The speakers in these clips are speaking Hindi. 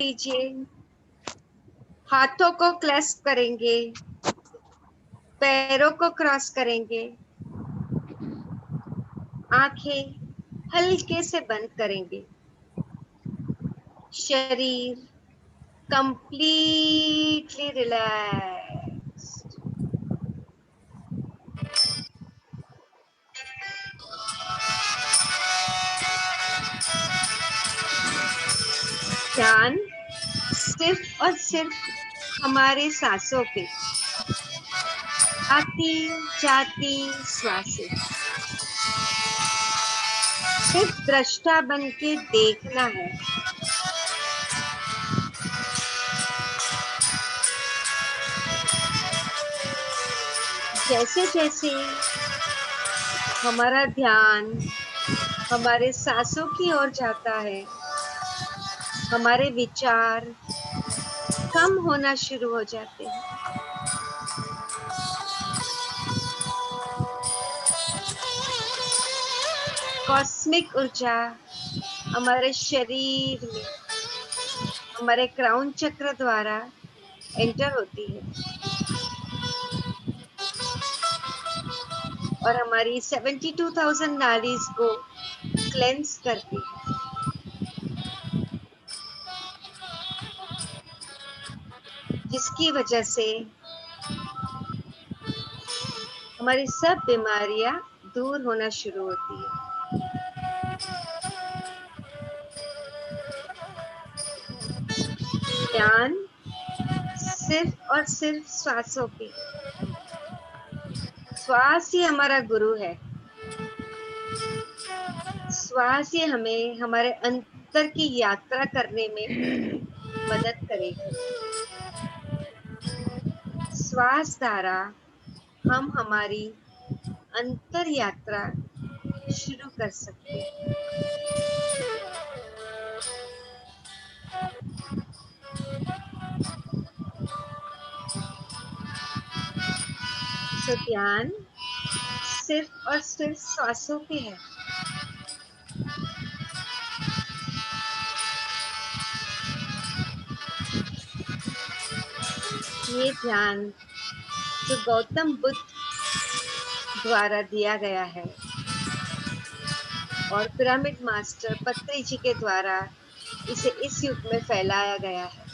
लीजिए, हाथों को क्लैस्प करेंगे, पैरों को क्रॉस करेंगे, आंखें हल्के से बंद करेंगे, शरीर कंप्लीटली रिलैक्स्ड। ध्यान सिर्फ और सिर्फ हमारे सांसों पे, आती जाती श्वासें। सिर्फ दृष्टा बन के देखना है। जैसे जैसे हमारा ध्यान हमारे सांसों की ओर जाता है, हमारे विचार कम होना शुरू हो जाते हैं। कॉस्मिक ऊर्जा हमारे शरीर में हमारे क्राउन चक्र द्वारा एंटर होती है और हमारी 72,000 नाड़ीज को क्लेंस करती है, जिसकी वजह से हमारी सब बीमारियां दूर होना शुरू होती है। ध्यान सिर्फ और सिर्फ श्वासों पे। श्वास ही हमारा गुरु है। श्वास ही हमें हमारे अंतर की यात्रा करने में मदद करेगी। श्वास द्वारा हम हमारी अंतर यात्रा शुरू कर सकते हैं। तो ध्यान सिर्फ और सिर्फ श्वासों पे है। ये ध्यान जो गौतम बुद्ध द्वारा दिया गया है और पिरामिड मास्टर पत्री जी के द्वारा इसे इस युग में फैलाया गया है।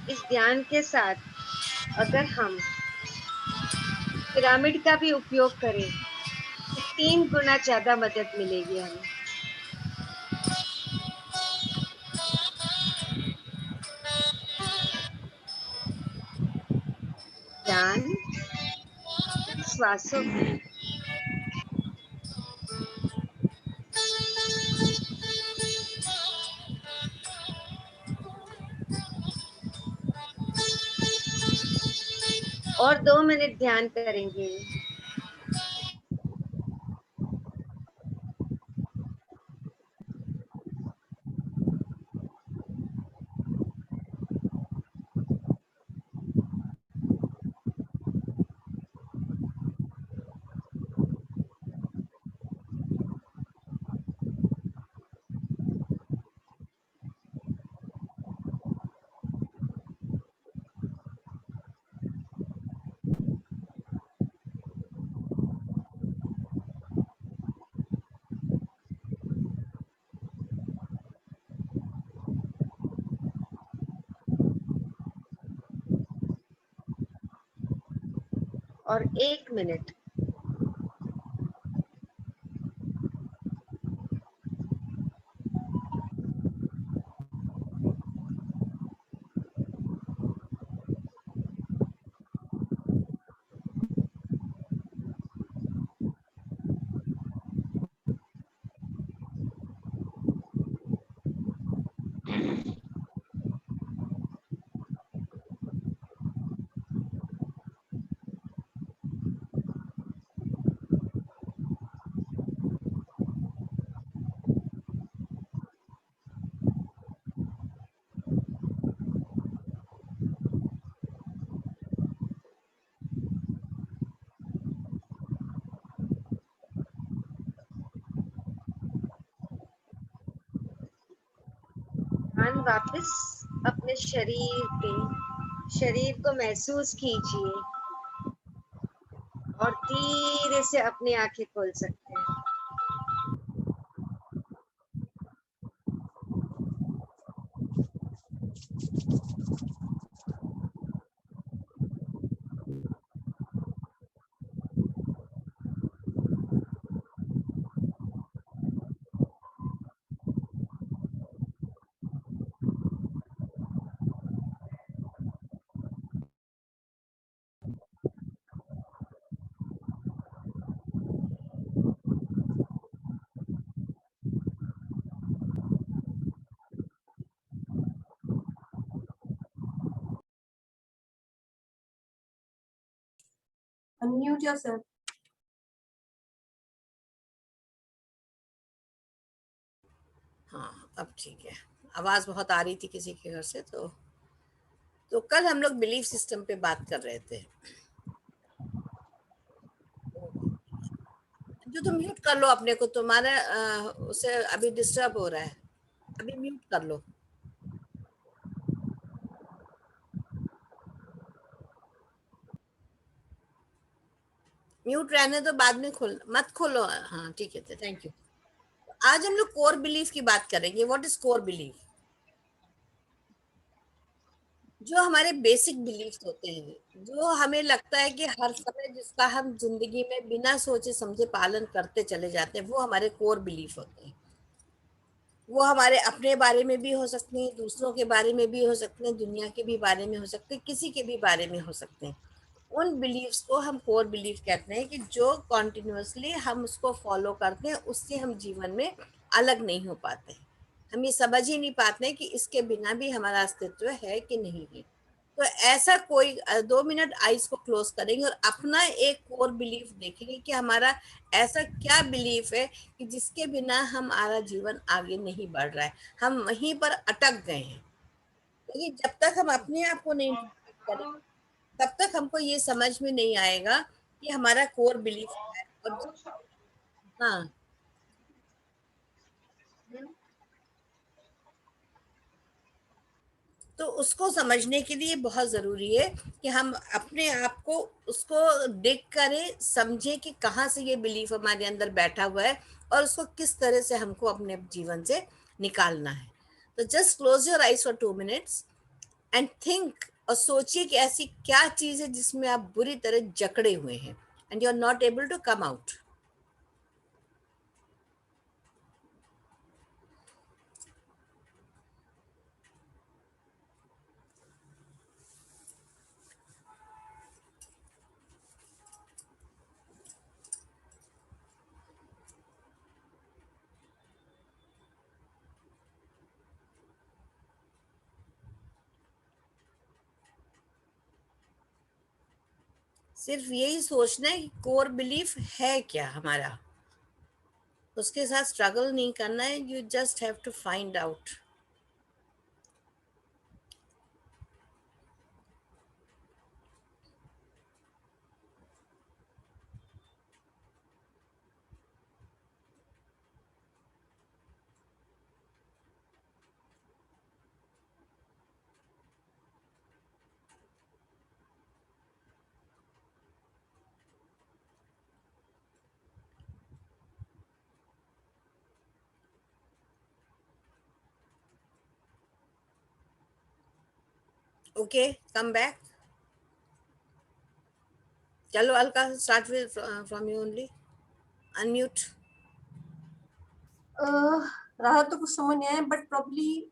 इस ध्यान के साथ अगर हम पिरामिड का भी उपयोग करें तो 3 गुना ज्यादा मदद मिलेगी हमें। ध्यान श्वासों पे। और 2 मिनट ध्यान करेंगे। और 1 मिनट। ध्यान वापस अपने शरीर को महसूस कीजिए और धीरे से अपनी आंखें खोल सकते हैं। Unmute yourself. हाँ, अब ठीक है। आवाज बहुत आ रही थी किसी के घर से। तो कल हम लोग बिलीफ सिस्टम पे बात कर रहे थे। जो तुम म्यूट कर लो अपने को, तुम्हारे उसे अभी डिस्टर्ब हो रहा है, अभी म्यूट कर लो। म्यूट रहने दो, बाद में मत खोलो। हाँ ठीक है, थैंक यू। आज हम लोग कोर बिलीफ की बात करेंगे। What is core belief? जो हमारे बेसिक बिलीफ्स होते हैं, जो हमें लगता है कि हर समय जिसका हम जिंदगी में बिना सोचे समझे पालन करते चले जाते हैं, वो हमारे कोर बिलीफ होते हैं। वो हमारे अपने बारे में भी हो सकते हैं, दूसरों के बारे में भी हो सकते हैं, दुनिया के भी बारे में हो सकते हैं, किसी के भी बारे में हो सकते हैं। उन बिलीव्स को हम कोर बिलीफ कहते हैं कि जो कॉन्टिन्यूसली हम उसको फॉलो करते हैं, उससे हम जीवन में अलग नहीं हो पाते। हम ये समझ ही नहीं पाते कि इसके बिना भी हमारा अस्तित्व है कि नहीं है। तो ऐसा कोई 2 मिनट आईज को क्लोज करेंगे और अपना एक कोर बिलीफ देखेंगे कि हमारा ऐसा क्या बिलीफ है कि जिसके बिना हमारा जीवन आगे नहीं बढ़ रहा है, हम वहीं पर अटक गए हैं। लेकिन जब तक हम अपने आप को नहीं करेंगे, तब तक हमको ये समझ में नहीं आएगा कि हमारा कोर बिलीफ है। और हाँ, तो उसको समझने के लिए बहुत जरूरी है कि हम अपने आप को उसको डिग करें, समझें कि कहाँ से ये बिलीफ हमारे अंदर बैठा हुआ है और उसको किस तरह से हमको अपने जीवन से निकालना है। तो just close your eyes for 2 minutes and think, और सोचिए कि ऐसी क्या चीज है जिसमें आप बुरी तरह जकड़े हुए हैं and you are not able to come out. सिर्फ यही सोचना है कि कोर बिलीफ है क्या हमारा, उसके साथ स्ट्रगल नहीं करना है। You just have to find out. Okay, come back. चलो Alka, start with from you only. Unmute. रहा तो कुछ समझ नहीं आया, बट प्रॉब्ली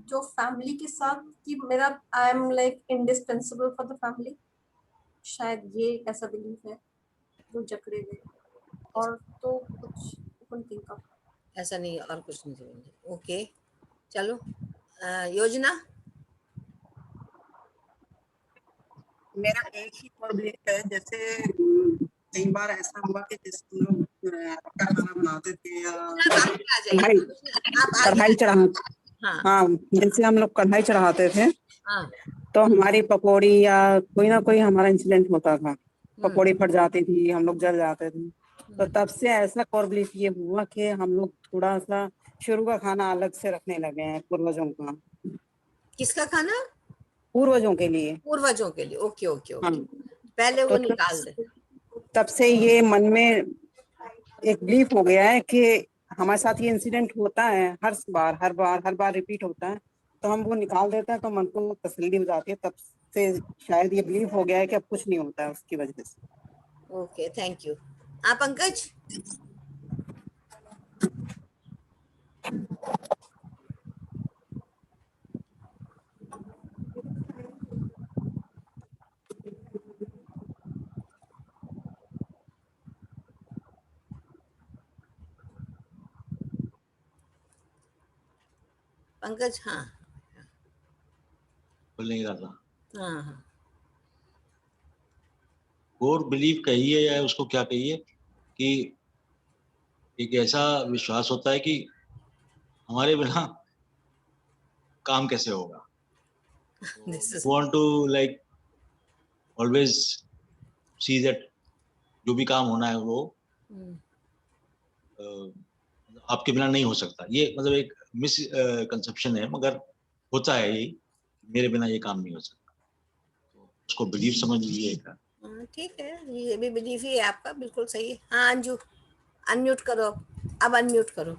जो फैमिली के साथ कि मेरा I am like indispensable for the family, शायद ये ऐसा बिलीफ है जो जकड़े हुए। और तो कुछ थिंक ऑफ ऐसा नहीं, और कुछ नहीं समझे। ओके, चलो योजना। मेरा एक ही बिलीफ है। जैसे कई बार ऐसा हुआ कि जिस लोग आपका खाना बनाते थे या कढ़ाई चढ़ा, हाँ जैसे हम लोग कढ़ाई चढ़ाते थे, हाँ, तो हमारी पकौड़ी या कोई ना कोई हमारा इंसिडेंट होता था, पकौड़ी फट जाती थी, हम लोग जल जाते थे। तो तब से ऐसा कोर बिलीफ ये हुआ कि हम लोग थोड़ा सा शुरू का खाना अलग से रखने लगे हैं पूर्वजों का। किसका खाना? पूर्वजों के लिए। पूर्वजों के लिए। Okay okay okay. हाँ, पहले वो तो निकाल दे। तब से ये मन में एक बिलीफ हो गया है कि हमारे साथ ये इंसिडेंट होता है हर बार रिपीट होता है, तो हम वो निकाल देते हैं तो मन को तसल्ली हो जाती है। तब से शायद ये बिलीफ हो गया है कि अब कुछ नहीं होता है उसकी वजह से। Okay, thank you. आप पंकज? पंकज? हाँ बोलने की था। हाँ हाँ। कोर बिलीफ कहिए या उसको क्या कहिए, कि एक ऐसा विश्वास होता है कि हमारे बिना काम कैसे होगा। This is want to like always see that जो भी काम होना है वो आपके बिना नहीं हो सकता। ये मतलब एक मिस कंसेप्शन है, मगर होता है यही, मेरे बिना ये काम नहीं हो सकता। तो उसको बिलीफ समझ लीजिएगा। ठीक है, ये भी बिलीफ ही है आपका, बिल्कुल सही है। हाँ अंजू, अनम्यूट करो। अब अनम्यूट करो।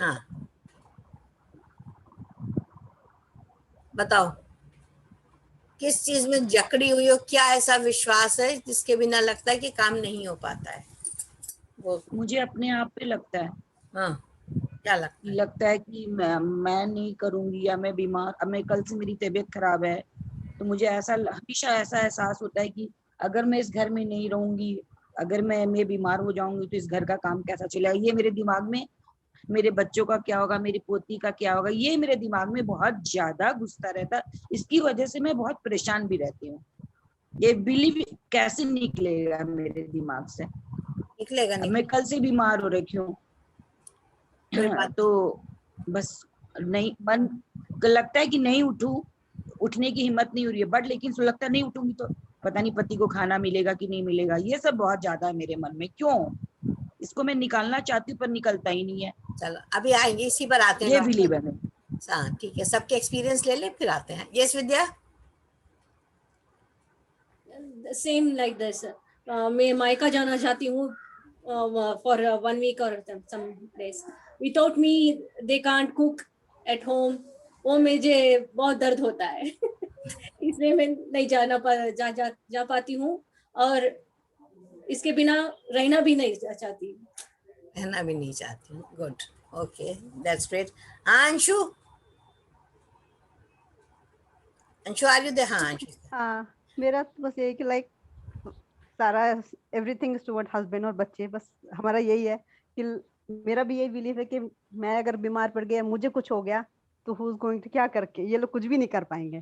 हाँ बताओ, किस चीज में जकड़ी हुई हो? क्या ऐसा विश्वास है जिसके बिना लगता है कि काम नहीं हो पाता है? वो मुझे अपने आप पे लगता है। हाँ, क्या लगता है? लगता है कि मैं नहीं करूंगी, या मैं बीमार, अब मैं कल से मेरी तबीयत खराब है, तो मुझे ऐसा हमेशा ऐसा एहसास होता है कि अगर मैं इस घर में नहीं रहूंगी, अगर मैं बीमार हो जाऊंगी तो इस घर का काम कैसा चलेगा। ये मेरे दिमाग में, मेरे बच्चों का क्या होगा, मेरी पोती का क्या होगा, ये मेरे दिमाग में बहुत ज्यादा घुसता रहता है। इसकी वजह से मैं बहुत परेशान भी रहती हूँ। ये बिलीव कैसे निकलेगा मेरे दिमाग से? निकलेगा अब मैं निकलेगा, कल से बीमार हो रखी हूँ, कोई बात तो बस नहीं, मन लगता है कि नहीं उठने की हिम्मत नहीं हो रही है, बट लेकिन लगता है नहीं उठूंगी तो पता नहीं पति को खाना मिलेगा कि नहीं मिलेगा। ये सब बहुत ज्यादा है मेरे मन में। क्यों? इसको मैं निकालना चाहती हूँ पर निकलता ही नहीं है। चलो अभी आएंगे, इसी पर आते हैं ये डॉक्टर। बिलीव है मेरे। हाँ ठीक है, सबके एक्सपीरियंस ले ले फिर आते हैं। Yes Vidya? Same like this. मैं मायका जाना चाहती हूँ फॉर 1 वीक और some days. Without me they can't cook at home. वो मुझे बहुत दर्द होता है इसलिए मैं नहीं जा पाती हूँ, और इसके बिना रहना भी नहीं चाहती। रहना भी नहीं चाहती हूँ। Good, okay, that's great. हाँ Anshu? Anshu are you there? हाँ अंशु। हाँ, मेरा तो बस यही कि लाइक सारा एवरीथिंग इज टुवर्ड हस्बैंड और बच्चे। बस हमारा यही है कि मेरा भी यही बिलीफ है कि मैं अगर बीमार पड़ गया, मुझे कुछ हो गया, तो हु इज गोइंग टू, क्या करके ये लोग कुछ भी नहीं कर पाएंगे।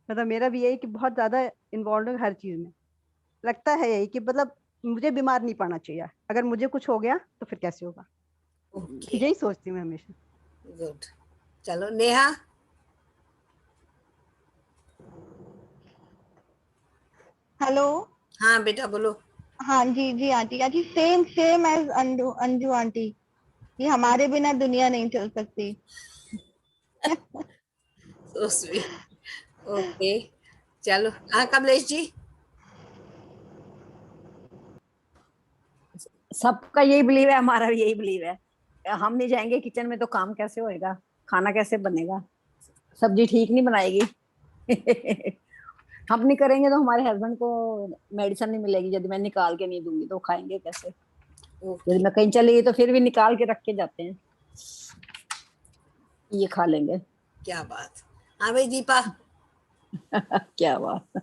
मतलब मेरा भी यही कि बहुत ज्यादा इन्वॉल्व हर चीज में। लगता है यही कि मतलब मुझे बीमार नहीं पड़ना चाहिए, अगर मुझे कुछ हो गया तो फिर कैसे होगा। Okay. यही सोचती हूँ मैं हमेशा। गुड। चलो नेहा? हेलो। हाँ बेटा बोलो। हाँ जी जी aunty, aunty same same age Anju Anju aunty, कि हमारे बिना दुनिया नहीं चल सकती। So sweet. ओके चलो। हाँ कमलेश जी? सबका यही बिलीव है, हमारा भी यही बिलीव है। हम नहीं जाएंगे किचन में तो काम कैसे होएगा, खाना कैसे बनेगा, सब्जी ठीक नहीं बनाएगी हम नहीं करेंगे तो हमारे हस्बैंड को मेडिसिन नहीं मिलेगी। यदि मैं निकाल के नहीं दूंगी तो खाएंगे कैसे? यदि मैं कहीं चली गई तो फिर भी निकाल के रख के जाते हैं, ये खा लेंगे। क्या बात। हाँ भाई दीपा? क्या बात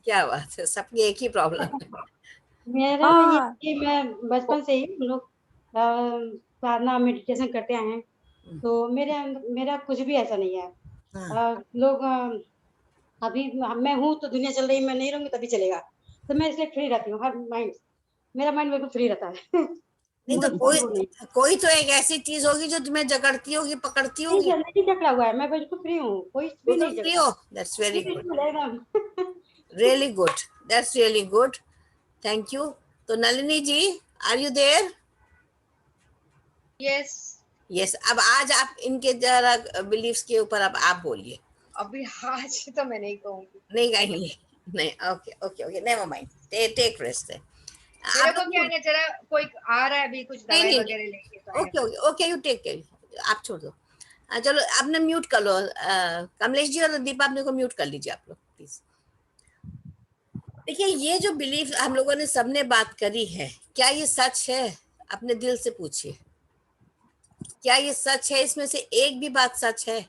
क्या बात है, सबकी एक ही प्रॉब्लम है। मेरा हाँ। ये मैं बचपन से ही हम लोग साधना मेडिटेशन करते आए हैं, तो मेरा कुछ भी ऐसा नहीं है। लोग अभी मैं हूँ तो दुनिया चल रही, मैं नहीं रहूंगी तभी चलेगा, तो मैं इसलिए फ्री रहती हूँ। हर माइंड, मेरा माइंड बिल्कुल फ्री रहता है नहीं तो कोई तो एक ऐसी चीज होगी जो तुम्हें जकड़ती होगी, पकड़ती होगी। नहीं जकड़ा हुआ है, मैं बिल्कुल फ्री हूँ, कोई भी नहीं फ्री हो? दैट्स वेरी गुड, जकड़ा। Really good, that's really good, thank you. तो Nalini ji, are you there? Yes yes, अब आज आप इनके जरा बिलीफ्स के ऊपर अब आप बोलिए। अभी आज तो मैं नहीं कहूंगी, नहीं कहेंगे? नहीं, okay okay okay, never mind, take rest है। मेरे आप को लोग क्या है ना, जरा कोई आ रहा है अभी, कुछ नहीं दवाई नहीं वगैरह लेके तो आया। Okay okay okay, you take care, आप छोड़ दो। चलो आपने म्यूट कर लो, कमलेश जी और दीपा अपने को म्यूट कर लीजिए आप लोग प्लीज। देखिए, ये जो बिलीफ हम लोगों ने सबने बात करी है, क्या ये सच है? अपने दिल से पूछिए, क्या ये सच है? इसमें से एक भी बात सच है?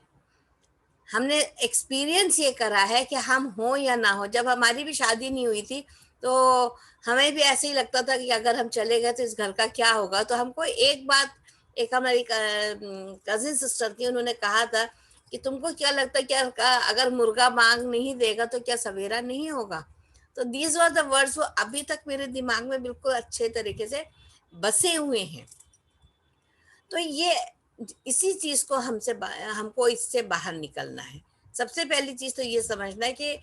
हमने एक्सपीरियंस ये करा है कि हम हो या ना हो। जब हमारी भी शादी नहीं हुई थी तो हमें भी ऐसे ही लगता था कि अगर हम चले गए तो इस घर का क्या होगा। तो हमको एक बात, एक हमारी कजिन सिस्टर थी, उन्होंने कहा था कि तुमको क्या लगता है, क्या अगर मुर्गा मांग नहीं देगा तो क्या सवेरा नहीं होगा? तो दीज वर द वर्ड्स, वो अभी तक मेरे दिमाग में बिल्कुल अच्छे तरीके से बसे हुए हैं। तो ये इसी चीज को हमको इससे बाहर निकलना है। सबसे पहली चीज तो ये समझना है कि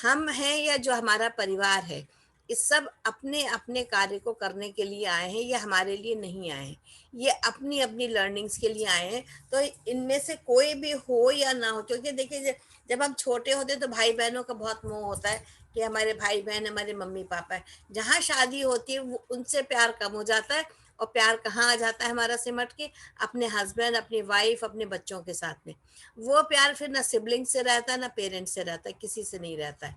हम हैं या जो हमारा परिवार है, इस सब अपने अपने कार्य को करने के लिए आए हैं, ये हमारे लिए नहीं आए हैं। ये अपनी अपनी लर्निंग्स के लिए आए हैं। तो इनमें से कोई भी हो या ना हो, क्योंकि देखिए जब हम छोटे होते तो भाई बहनों का बहुत मोह होता है कि हमारे भाई बहन हमारे मम्मी पापा है। जहाँ शादी होती है उनसे प्यार कम हो जाता है, और प्यार कहाँ आ जाता है हमारा सिमट के? अपने हस्बैंड, अपनी वाइफ, अपने बच्चों के साथ में। वो प्यार फिर ना सिबलिंग से रहता है, ना पेरेंट्स से रहता है, किसी से नहीं रहता है।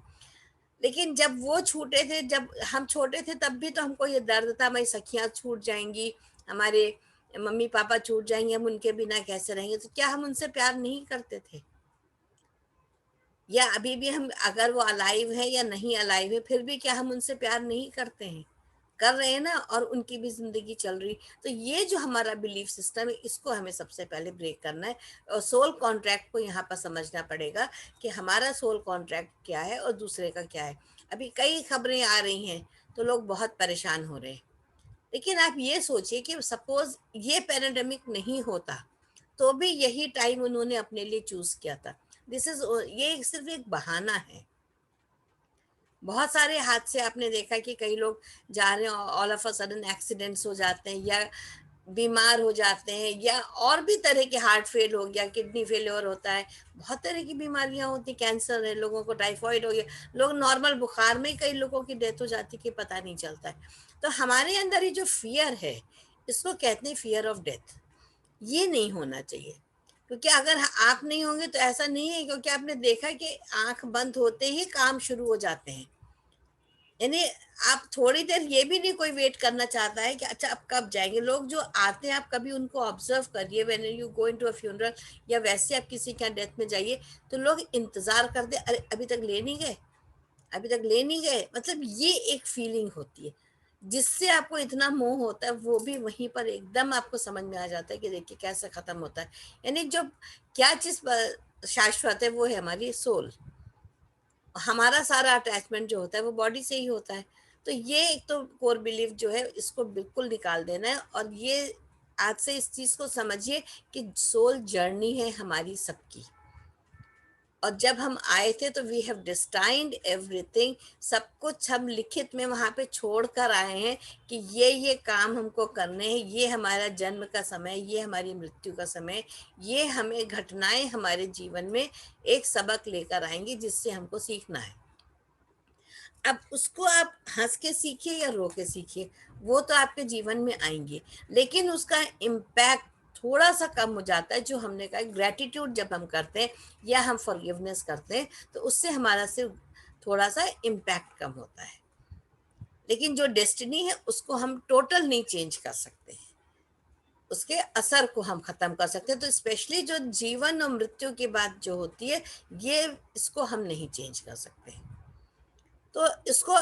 लेकिन जब वो छूटे थे, जब हम छोटे थे, तब भी तो हमको ये दर्द था, हमारी सखियां छूट जाएंगी, हमारे मम्मी पापा छूट जाएंगे, हम उनके बिना कैसे रहेंगे? तो क्या हम उनसे प्यार नहीं करते थे? या अभी भी हम, अगर वो अलाइव है या नहीं अलाइव है, फिर भी क्या हम उनसे प्यार नहीं करते हैं? कर रहे हैं ना, और उनकी भी जिंदगी चल रही। तो ये जो हमारा बिलीफ सिस्टम है, इसको हमें सबसे पहले ब्रेक करना है, और सोल कॉन्ट्रैक्ट को यहाँ पर समझना पड़ेगा कि हमारा सोल कॉन्ट्रैक्ट क्या है और दूसरे का क्या है। अभी कई खबरें आ रही हैं तो लोग बहुत परेशान हो रहे हैं। लेकिन आप ये सोचिए कि सपोज ये पैराडेमिक नहीं होता तो भी यही टाइम उन्होंने अपने लिए चूज किया था। ये सिर्फ एक बहाना है। बहुत सारे हादसे आपने देखा कि कई लोग जा रहे हैं, all of a sudden accidents हो जाते हैं, या बीमार हो जाते हैं, या और भी तरह के, हार्ट फेल हो गया, किडनी फेलियर होता है, बहुत तरह की बीमारियां होती, कैंसर है, लोगों को टाइफाइड हो गया, लोग नॉर्मल बुखार में, कई लोगों की डेथ हो जाती है कि पता नहीं चलता है। तो हमारे अंदर ये जो फियर है, इसको कहते हैं फियर ऑफ डेथ। ये नहीं होना चाहिए, क्योंकि अगर आप नहीं होंगे तो ऐसा नहीं है, क्योंकि आपने देखा कि आंख बंद होते ही काम शुरू हो जाते हैं। यानी आप थोड़ी देर ये भी नहीं कोई वेट करना चाहता है कि अच्छा अब कब जाएंगे। लोग जो आते हैं, आप कभी उनको ऑब्जर्व करिए, when you go into a funeral, या वैसे आप किसी के डेथ में जाइए, तो लोग इंतजार करते, अरे अभी तक ले नहीं गए, अभी तक ले नहीं गए। मतलब ये एक फीलिंग होती है जिससे आपको इतना मोह होता है, वो भी वहीं पर एकदम आपको समझ में आ जाता है कि देखिए कैसे खत्म होता है। यानी जो क्या चीज शाश्वत है वो है हमारी सोल। हमारा सारा अटैचमेंट जो होता है वो बॉडी से ही होता है। तो ये एक तो कोर बिलीफ जो है, इसको बिल्कुल निकाल देना है। और ये आज से इस चीज को समझिए कि सोल जर्नी है हमारी सबकी, और जब हम आए थे तो वी हैव डिस्टाइंड एवरीथिंग। सब कुछ हम लिखित में वहां पे छोड़ कर आए हैं कि ये काम हमको करने हैं, ये हमारा जन्म का समय, ये हमारी मृत्यु का समय, ये हमें घटनाएं हमारे जीवन में एक सबक लेकर आएंगी जिससे हमको सीखना है। अब उसको आप हंस के सीखिए या रो के सीखिए, वो तो आपके जीवन में आएंगे, लेकिन उसका इम्पैक्ट थोड़ा सा कम हो जाता है। जो हमने कहा, ग्रेटिट्यूड जब हम करते हैं या हम फॉरगिवनेस करते हैं, तो उससे हमारा सिर्फ थोड़ा सा इम्पैक्ट कम होता है। लेकिन जो डेस्टिनी है उसको हम टोटल नहीं चेंज कर सकते हैं, उसके असर को हम खत्म कर सकते हैं। तो स्पेशली जो जीवन और मृत्यु की बात जो होती है, ये इसको हम नहीं चेंज कर सकते। तो इसको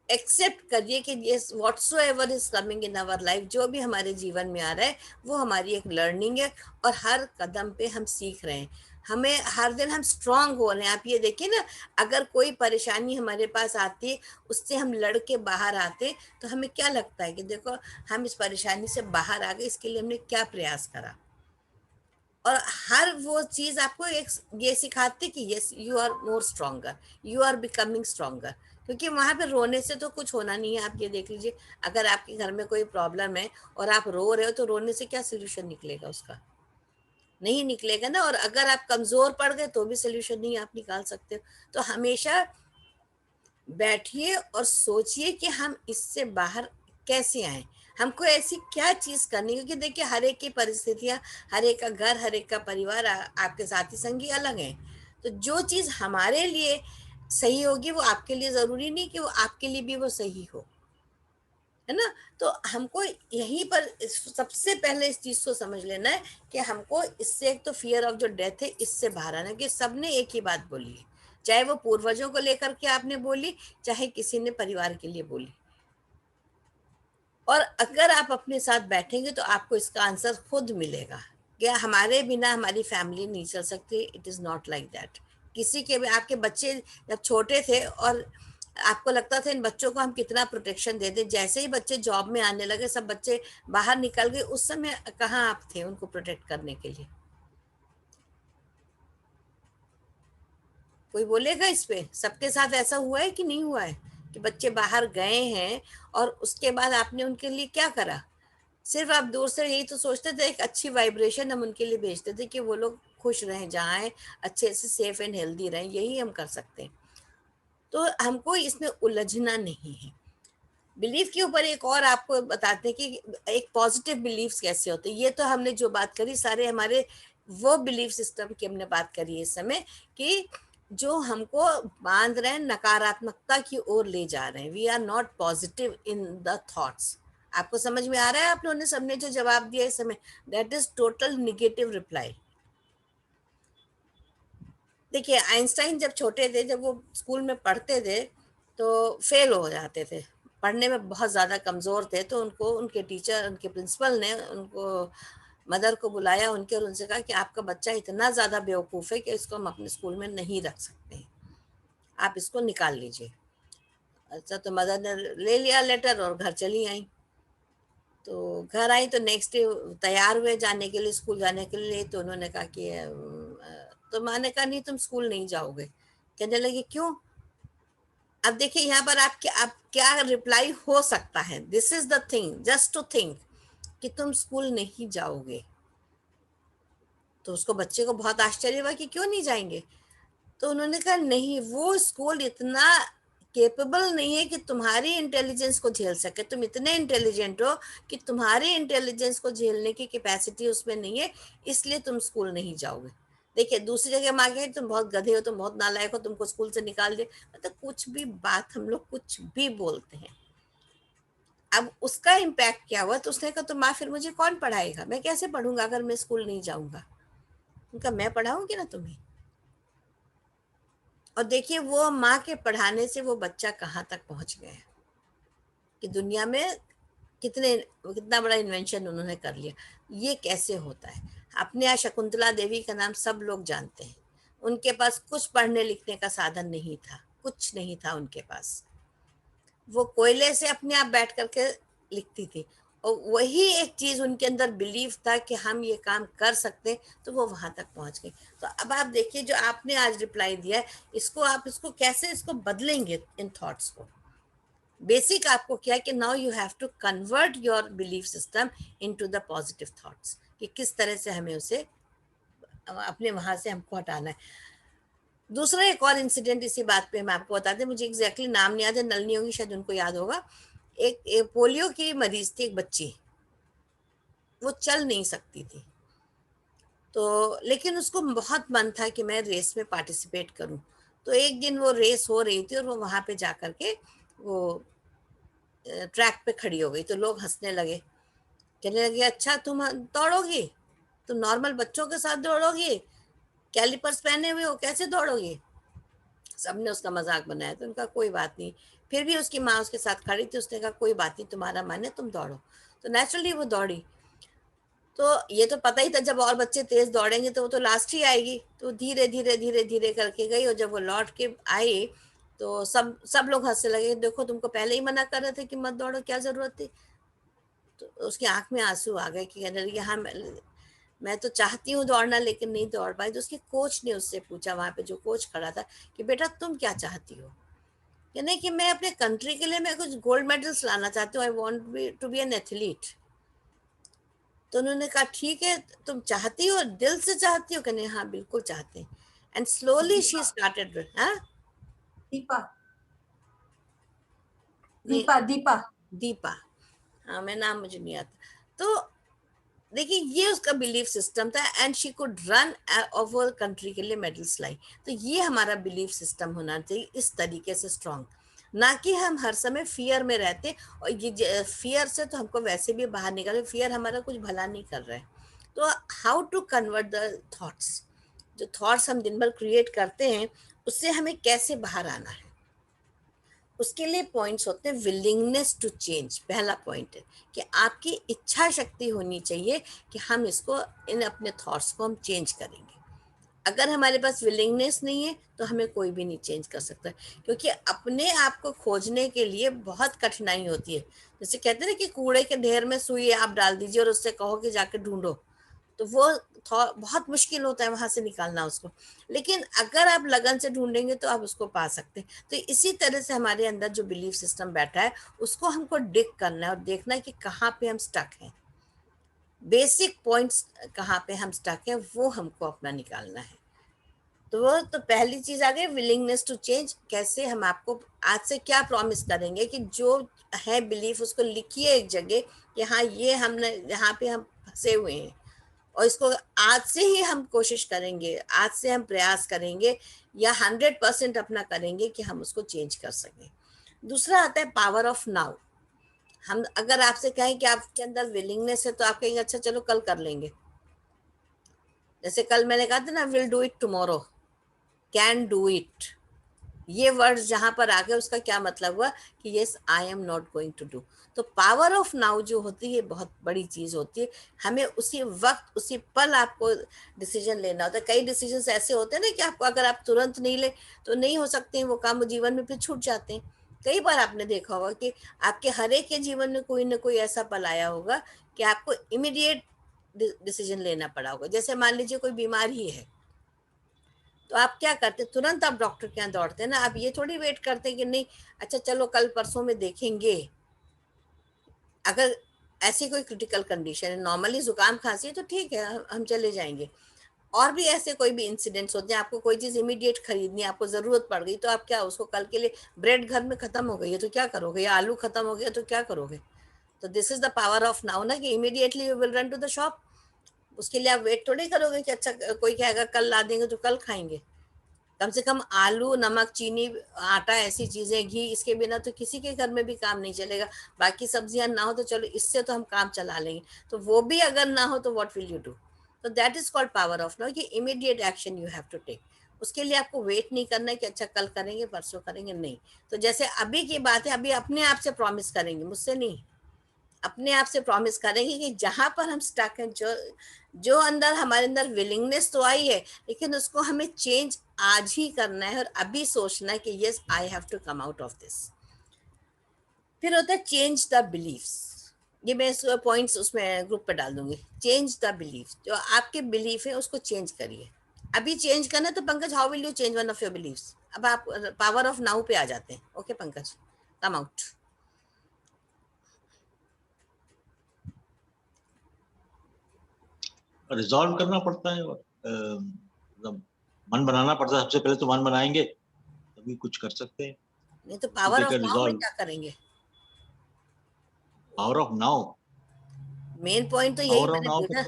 एक्सेप्ट करिए कि yes, whatsoever is coming in our life, जो भी हमारे जीवन में आ रहा है वो हमारी एक लर्निंग है, और हर कदम पे हम सीख रहे हैं। हमें हर दिन हम स्ट्रांग हो रहे हैं। आप ये देखिए ना, अगर कोई परेशानी हमारे पास आती है, उससे हम लड़ के बाहर आते, तो हमें क्या लगता है कि देखो हम इस परेशानी से बाहर आ गए, इसके लिए हमने क्या प्रयास करा। और हर वो चीज आपको एक ये सिखाती कि yes, you are more stronger, you are becoming stronger. क्योंकि वहां पे रोने से तो कुछ होना नहीं है। आप ये देख लीजिए, अगर आपके घर में कोई प्रॉब्लम है और आप रो रहे हो, तो रोने से क्या सोल्यूशन निकलेगा उसका? नहीं निकलेगा ना। और अगर आप कमजोर पड़ गए तो भी सोल्यूशन नहीं आप निकाल सकते हो। तो हमेशा बैठिए और सोचिए कि हम इससे बाहर कैसे आए, हमको ऐसी क्या चीज करनी है। क्योंकि देखिए हर एक की परिस्थितियां, हर एक का घर, हर एक का परिवार, आपके साथी संगी अलग हैं। तो जो चीज हमारे लिए सही होगी वो आपके लिए जरूरी नहीं कि वो आपके लिए भी वो सही हो, है ना। तो हमको यहीं पर सबसे पहले इस चीज को समझ लेना है कि हमको इससे, एक तो फियर ऑफ जो डेथ है, इससे बाहर आना है। कि सबने एक ही बात बोली है, चाहे वो पूर्वजों को लेकर के आपने बोली, चाहे किसी ने परिवार के लिए बोली। और अगर आप अपने साथ बैठेंगे तो आपको इसका आंसर खुद मिलेगा कि हमारे बिना हमारी फैमिली नहीं चल सकती। It is not like that. किसी के भी, आपके बच्चे जब छोटे थे और आपको लगता था इन बच्चों को हम कितना प्रोटेक्शन दे दें, जैसे ही बच्चे जॉब में आने लगे, सब बच्चे बाहर निकल गए, उस समय कहाँ आप थे उनको प्रोटेक्ट करने के लिए? कोई बोलेगा इस पे? सबके साथ ऐसा हुआ है कि नहीं हुआ है कि बच्चे बाहर गए हैं और उसके बाद आपने उनके लिए क्या करा? सिर्फ आप दूर से यही तो सोचते थे, एक अच्छी वाइब्रेशन हम उनके लिए भेजते थे कि वो लोग खुश रहें, जहाँ हैं अच्छे से सेफ एंड हेल्दी रहें, यही हम कर सकते हैं। तो हमको इसमें उलझना नहीं है। बिलीफ के ऊपर एक और आपको बताते हैं कि एक पॉजिटिव बिलीफ्स कैसे होते हैं। ये तो हमने जो बात करी सारे हमारे वो बिलीफ सिस्टम की हमने बात करी है इस समय, कि जो हमको बांध रहे हैं, नकारात्मकता की ओर ले जा रहे हैं। We are not positive in the thoughts. आपको समझ में आ रहा है? आप लोगों ने सबने जो जवाब दिया इस समय, that is total negative reply. देखिए आइंस्टाइन जब छोटे थे, जब वो स्कूल में पढ़ते थे तो फेल हो जाते थे, पढ़ने में बहुत ज़्यादा कमज़ोर थे। तो उनको उनके टीचर, उनके प्रिंसिपल ने उनको, मदर को बुलाया उनके, और उनसे कहा कि आपका बच्चा इतना ज़्यादा बेवकूफ़ है कि इसको हम अपने स्कूल में नहीं रख सकते हैं, आप इसको निकाल लीजिए। अच्छा, तो मदर ने ले लिया लेटर और घर चली आई। तो घर आई तो नेक्स्ट डे तैयार हुए जाने के लिए, स्कूल जाने के लिए। तो उन्होंने कहा कि तो माँ ने कहा नहीं तुम स्कूल नहीं जाओगे। कहने लगी क्यों? अब देखिए यहाँ पर आप क्या रिप्लाई हो सकता है। This is the thing, just to think कि तुम स्कूल नहीं जाओगे। तो उसको, बच्चे को बहुत आश्चर्य हुआ कि क्यों नहीं जाएंगे। तो उन्होंने कहा नहीं, वो स्कूल इतना केपेबल नहीं है कि तुम्हारी इंटेलिजेंस को झेल सके। तुम इतने इंटेलिजेंट हो कि तुम्हारी इंटेलिजेंस को झेलने की कैपेसिटी उसमें नहीं है, इसलिए तुम स्कूल नहीं जाओगे। देखिए दूसरी जगह मांगे तुम बहुत गधे हो, तुम बहुत नालायक हो, तुमको स्कूल से निकाल दे। मतलब कुछ भी बात हम लोग कुछ भी बोलते हैं। अब उसका इम्पैक्ट क्या हुआ? तो उसने कहा तो माँ फिर मुझे कौन पढ़ाएगा, मैं कैसे पढ़ूंगा अगर मैं स्कूल नहीं जाऊंगा? उनका मैं पढ़ाऊंगी ना तुम्हें। और देखिए वो माँ के पढ़ाने से वो बच्चा कहाँ तक पहुंच गया, कि दुनिया में कितना बड़ा इन्वेंशन उन्होंने कर लिया। ये कैसे होता है? अपने यहाँ शकुंतला देवी का नाम सब लोग जानते हैं। उनके पास कुछ पढ़ने लिखने का साधन नहीं था, कुछ नहीं था उनके पास। वो कोयले से अपने आप बैठ करके लिखती थी, और वही एक चीज उनके अंदर बिलीफ था कि हम ये काम कर सकते, तो वो वहां तक पहुंच गई। तो अब आप देखिए जो आपने आज रिप्लाई दिया है, इसको आप इसको कैसे इसको बदलेंगे इन थॉट्स को। बेसिक आपको क्या है कि now you have to convert your belief system into the positive thoughts, कि किस तरह से हमें उसे अपने वहां से हमको हटाना है। दूसरा एक और इंसिडेंट इसी बात पे मैं आपको बताते, मुझे एग्जैक्टली नाम नहीं याद है, नलनी होगी शायद उनको याद होगा। एक पोलियो की मरीज थी, एक बच्ची, वो चल नहीं सकती थी। तो लेकिन उसको बहुत मन था कि मैं रेस में पार्टिसिपेट करूं। तो एक दिन वो रेस हो रही थी और वो वहां पे जा करके वो ट्रैक पे खड़ी हो गई। तो लोग हंसने लगे, कहने लगे अच्छा तुम दौड़ोगी, तुम नॉर्मल बच्चों के साथ दौड़ोगी, कैलिपर्स पहने हुए हो, कैसे दौड़ोगी? सबने उसका मजाक बनाया। तो उनका कोई बात नहीं। फिर भी उसकी माँ उसके साथ खड़ी थी, उसने कहा कोई बात नहीं, तुम्हारा मन है तुम दौड़ो। तो नेचुरली वो दौड़ी। तो ये तो पता ही था जब और बच्चे तेज दौड़ेंगे तो वो तो लास्ट ही आएगी। तो धीरे धीरे धीरे धीरे करके गई, और जब वो लौट के आई तो सब लोग हंसने लगे, देखो तुमको पहले ही मना कर रहे थे कि मत दौड़ो, क्या जरूरत थी। तो उसकी आंख में आंसू आ गए कि कहने लगी हाँ मैं तो चाहती हूँ दौड़ना लेकिन नहीं दौड़ पाई। तो उसके कोच ने उससे पूछा, वहां पे जो कोच खड़ा था, कि बेटा तुम क्या चाहती हो? यानी कि मैं अपने कंट्री के लिए मैं कुछ गोल्ड मेडल्स लाना चाहती हूँ, I want to be an athlete. तो उन्होंने कहा ठीक है, तुम चाहती हो, दिल से चाहती हो? कहने हाँ बिल्कुल चाहते हैं। And slowly she started. हाँ दीपा नहीं, दीपा दीपा दीपा, हाँ मैं नाम मुझे नहीं आता। तो देखिए ये उसका बिलीफ सिस्टम था, and she could run over country के लिए मेडल्स लाई। तो ये हमारा बिलीफ सिस्टम होना चाहिए इस तरीके से स्ट्रांग, ना कि हम हर समय फियर में रहते। और ये फियर से तो हमको वैसे भी बाहर निकल, फियर हमारा कुछ भला नहीं कर रहा है। तो how to convert the thoughts, जो थॉट्स हम दिन भर क्रिएट करते हैं उससे हमें कैसे बाहर आना है, उसके लिए पॉइंट्स होते हैं। विलिंगनेस टू चेंज पहला पॉइंट है कि आपकी इच्छा शक्ति होनी चाहिए कि हम इसको, इन अपने थॉट्स को हम चेंज करेंगे। अगर हमारे पास विलिंगनेस नहीं है तो हमें कोई भी नहीं चेंज कर सकता, क्योंकि अपने आप को खोजने के लिए बहुत कठिनाई होती है। जैसे कहते हैं ना कि कूड़े के ढेर में सुई आप डाल दीजिए और उससे कहो कि जाके ढूंढो, तो वो बहुत मुश्किल होता है वहां से निकालना उसको। लेकिन अगर आप लगन से ढूंढेंगे तो आप उसको पा सकते हैं। तो इसी तरह से हमारे अंदर जो बिलीफ सिस्टम बैठा है उसको हमको डिग करना है और देखना है कि कहाँ पे हम स्टक हैं, बेसिक पॉइंट्स कहाँ पे हम स्टक हैं, वो हमको अपना निकालना है। तो वो तो पहली चीज आ गई विलिंगनेस टू चेंज। कैसे हम आपको आज से क्या प्रॉमिस करेंगे कि जो है बिलीफ उसको लिखिए एक जगह कि हाँ ये हमने, यहाँ पे हम फंसे हुए हैं, और इसको आज से ही हम कोशिश करेंगे, आज से हम प्रयास करेंगे या 100% अपना करेंगे कि हम उसको चेंज कर सकें। दूसरा आता है पावर ऑफ नाउ। हम अगर आपसे कहें कि आपके अंदर विलिंगनेस है तो आप कहेंगे अच्छा चलो कल कर लेंगे। जैसे कल मैंने कहा था ना, will do it tomorrow, can do it, ये वर्ड्स जहां पर आ गए उसका क्या मतलब हुआ कि yes I am not going to do. तो पावर ऑफ नाउ जो होती है बहुत बड़ी चीज होती है। हमें उसी वक्त उसी पल आपको डिसीजन लेना होता है। कई डिसीजन ऐसे होते हैं ना कि आपको अगर आप तुरंत नहीं ले तो नहीं हो सकते हैं वो काम, जीवन में फिर छूट जाते हैं। कई बार आपने देखा होगा कि आपके हर एक के जीवन में कोई ना कोई ऐसा पल आया होगा कि आपको इमीडिएट डिसीजन लेना पड़ा होगा। जैसे मान लीजिए कोई बीमार ही है तो आप क्या करते, तुरंत आप डॉक्टर के यहाँ दौड़ते हैं ना। आप ये थोड़ी वेट करते हैं कि नहीं अच्छा चलो कल परसों में देखेंगे। अगर ऐसी कोई क्रिटिकल कंडीशन है, नॉर्मली जुकाम खांसी है तो ठीक है हम चले जाएंगे। और भी ऐसे कोई भी इंसिडेंट्स होते हैं, आपको कोई चीज इमीडिएट खरीदनी, आपको जरूरत पड़ गई तो आप क्या उसको कल के लिए, ब्रेड घर में खत्म हो गई है तो क्या करोगे, या आलू खत्म हो गया तो क्या करोगे। तो this is the power of now ना, कि immediately you will run to the shop. उसके लिए आप वेट थोड़ी करोगे कि अच्छा कोई कहेगा कल ला देंगे तो कल खाएंगे। कम से कम आलू, नमक, चीनी, आटा, ऐसी चीजें, घी, इसके बिना तो किसी के घर में भी काम नहीं चलेगा। बाकी सब्जियां ना हो तो चलो इससे तो हम काम चला लेंगे, तो वो भी अगर ना हो तो व्हाट विल यू डू। तो that is called power of now, कि immediate action you have to take. उसके लिए आपको वेट नहीं करना है कि अच्छा कल करेंगे परसों करेंगे, नहीं। तो जैसे अभी की बात है, अभी अपने आप से प्रॉमिस करेंगे, मुझसे नहीं, अपने आप से प्रॉमिस करेंगे कि जहां पर हम स्टक हैं, जो अंदर हमारे अंदर विलिंगनेस तो आई है लेकिन उसको हमें चेंज आज ही करना है और अभी सोचना है कि yes I have to come out of this. फिर होता है चेंज द बिलीफ्स। ये मैं पॉइंट्स उसमें ग्रुप पे डाल दूंगी। चेंज द बिलीफ, जो आपके बिलीफ है उसको चेंज करिए। अभी चेंज करना तो Pankaj how will you change one of your believes. अब आप पावर ऑफ नाउ पे आ जाते हैं। Okay Pankaj, come out. Resolve करना पड़ता है और मतलब मन बनाना पड़ता है। सबसे पहले तो मन बनाएंगे तभी कुछ कर सकते हैं। नहीं तो पावर ऑफ नाउ में क्या करेंगे? Power of now, main point तो यही मैंने पूछा।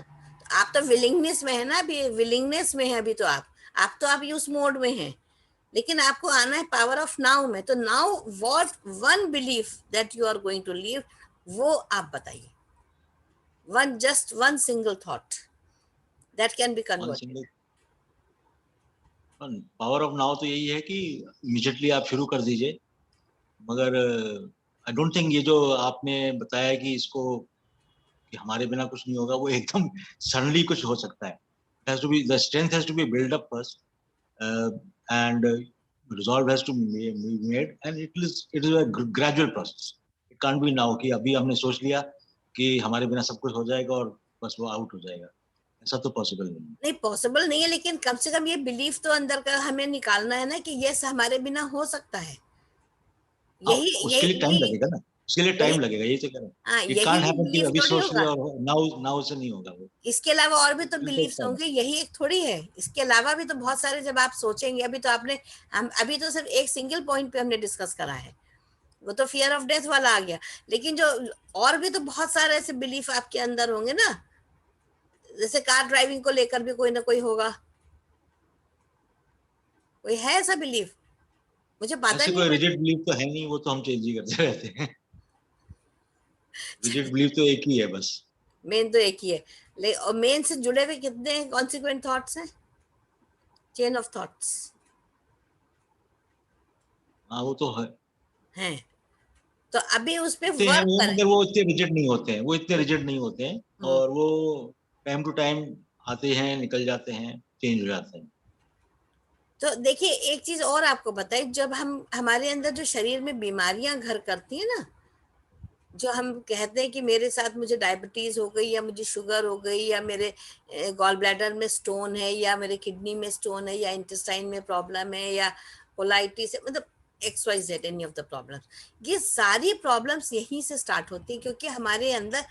आप तो विलिंगनेस में है ना, अभी विलिंगनेस में है अभी तो आप उस मोड में हैं, लेकिन आपको आना है पावर ऑफ नाउ में। तो now what one belief that you are going to leave, वो आप बताइए। Just one single thought that can be converted. Power of now तो यही है कि इमीडिएटली आप शुरू कर दीजिए। मगर आई डोंट थिंक ये जो आपने बताया कि इसको कि हमारे बिना कुछ नहीं होगा, वो एकदम सडनली कुछ हो सकता है। The strength has to be built up first, and resolve has to be made, and it is a gradual process. It can't be now कि अभी हमने सोच लिया कि हमारे बिना सब कुछ हो जाएगा और बस वो आउट हो जाएगा। ऐसा तो पॉसिबल नहीं पॉसिबल नहीं है, लेकिन कम से कम ये बिलीफ तो अंदर का हमें निकालना है ना कि यस हमारे बिना हो सकता है। उसके लिए टाइम लगेगा ना। उसके लिए टाइम लगेगा, यही तो कह रहा हूँ। हाँ, इट यही कांट भी हैपन कि बिलीफ अभी थोड़ी सोच लिया होगा। और नाउ से नहीं होगा वो। इसके अलावा और भी तो It will take beliefs time. होंगे, यही एक थोड़ी है। इसके अलावा भी तो बहुत सारे जब आप सोचेंगे, अभी तो आपने हम अभी तो सिर्फ एक सिंगल पॉइंट पे हमने डिस्कस करा है, वो तो फियर ऑफ डेथ वाला आ गया। लेकिन जो और भी तो बहुत सारे ऐसे बिलीफ आपके अंदर होंगे ना, जैसे कार ड्राइविंग को लेकर भी कोई ना कोई होगा। कोई है ऐसा बिलीफ? मुझे पता ऐसे नहीं कोई है। रिजिड बिलीफ तो है नहीं, वो तो हम चेंज ही करते रहते हैं। रिजिड बिलीफ तो एक ही है बस। मेन तो एक ही है। और मेन से जुड़े हुए कितने कॉन्सिक्वेंट थॉट्स हैं, चेन ऑफ थॉट्स हाँ वो तो है, हैं। तो अभी उस पे होते हैं वर्क वो, करें। मगर वो इतने रिजिड नहीं होते हैं, वो इतने रिजिड नहीं होते हैं, और वो टाइम टू टाइम आते हैं, निकल जाते हैं, चेंज हो जाते हैं। तो देखिए एक चीज और आपको बताए, जब हम हमारे अंदर जो शरीर में बीमारियां घर करती हैं ना, जो हम कहते हैं कि मेरे साथ मुझे डायबिटीज हो गई, या मुझे शुगर हो गई, या मेरे गॉल ब्लैडर में स्टोन है, या मेरे किडनी में स्टोन है, या इंटेस्टाइन में प्रॉब्लम है, या कोलाइटिस है, मतलब XYZ any of the problem, ये सारी प्रॉब्लम्स यहीं से स्टार्ट होती हैं, क्योंकि हमारे अंदर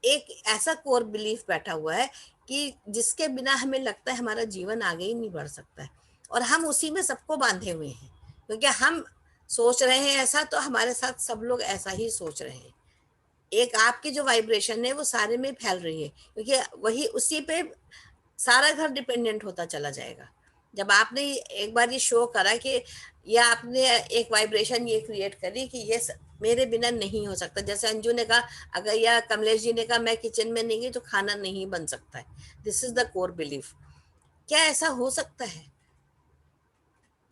एक ऐसा कोर बिलीफ बैठा हुआ है कि जिसके बिना हमें लगता है हमारा जीवन आगे ही नहीं बढ़ सकता है, और हम उसी में सबको बांधे हुए हैं, क्योंकि हम सोच रहे हैं ऐसा, तो हमारे साथ सब लोग ऐसा ही सोच रहे हैं। एक आपकी जो वाइब्रेशन है वो सारे में फैल रही है, क्योंकि वही उसी पे सारा घर डिपेंडेंट होता चला जाएगा। जब आपने एक बार ये शो करा कि, या आपने एक वाइब्रेशन ये क्रिएट करी कि ये मेरे बिना नहीं हो सकता, जैसे अंजू ने कहा, अगर या कमलेश जी ने कहा मैं किचन में नहीं गई तो खाना नहीं बन सकता है, this is the core belief. क्या ऐसा हो सकता है?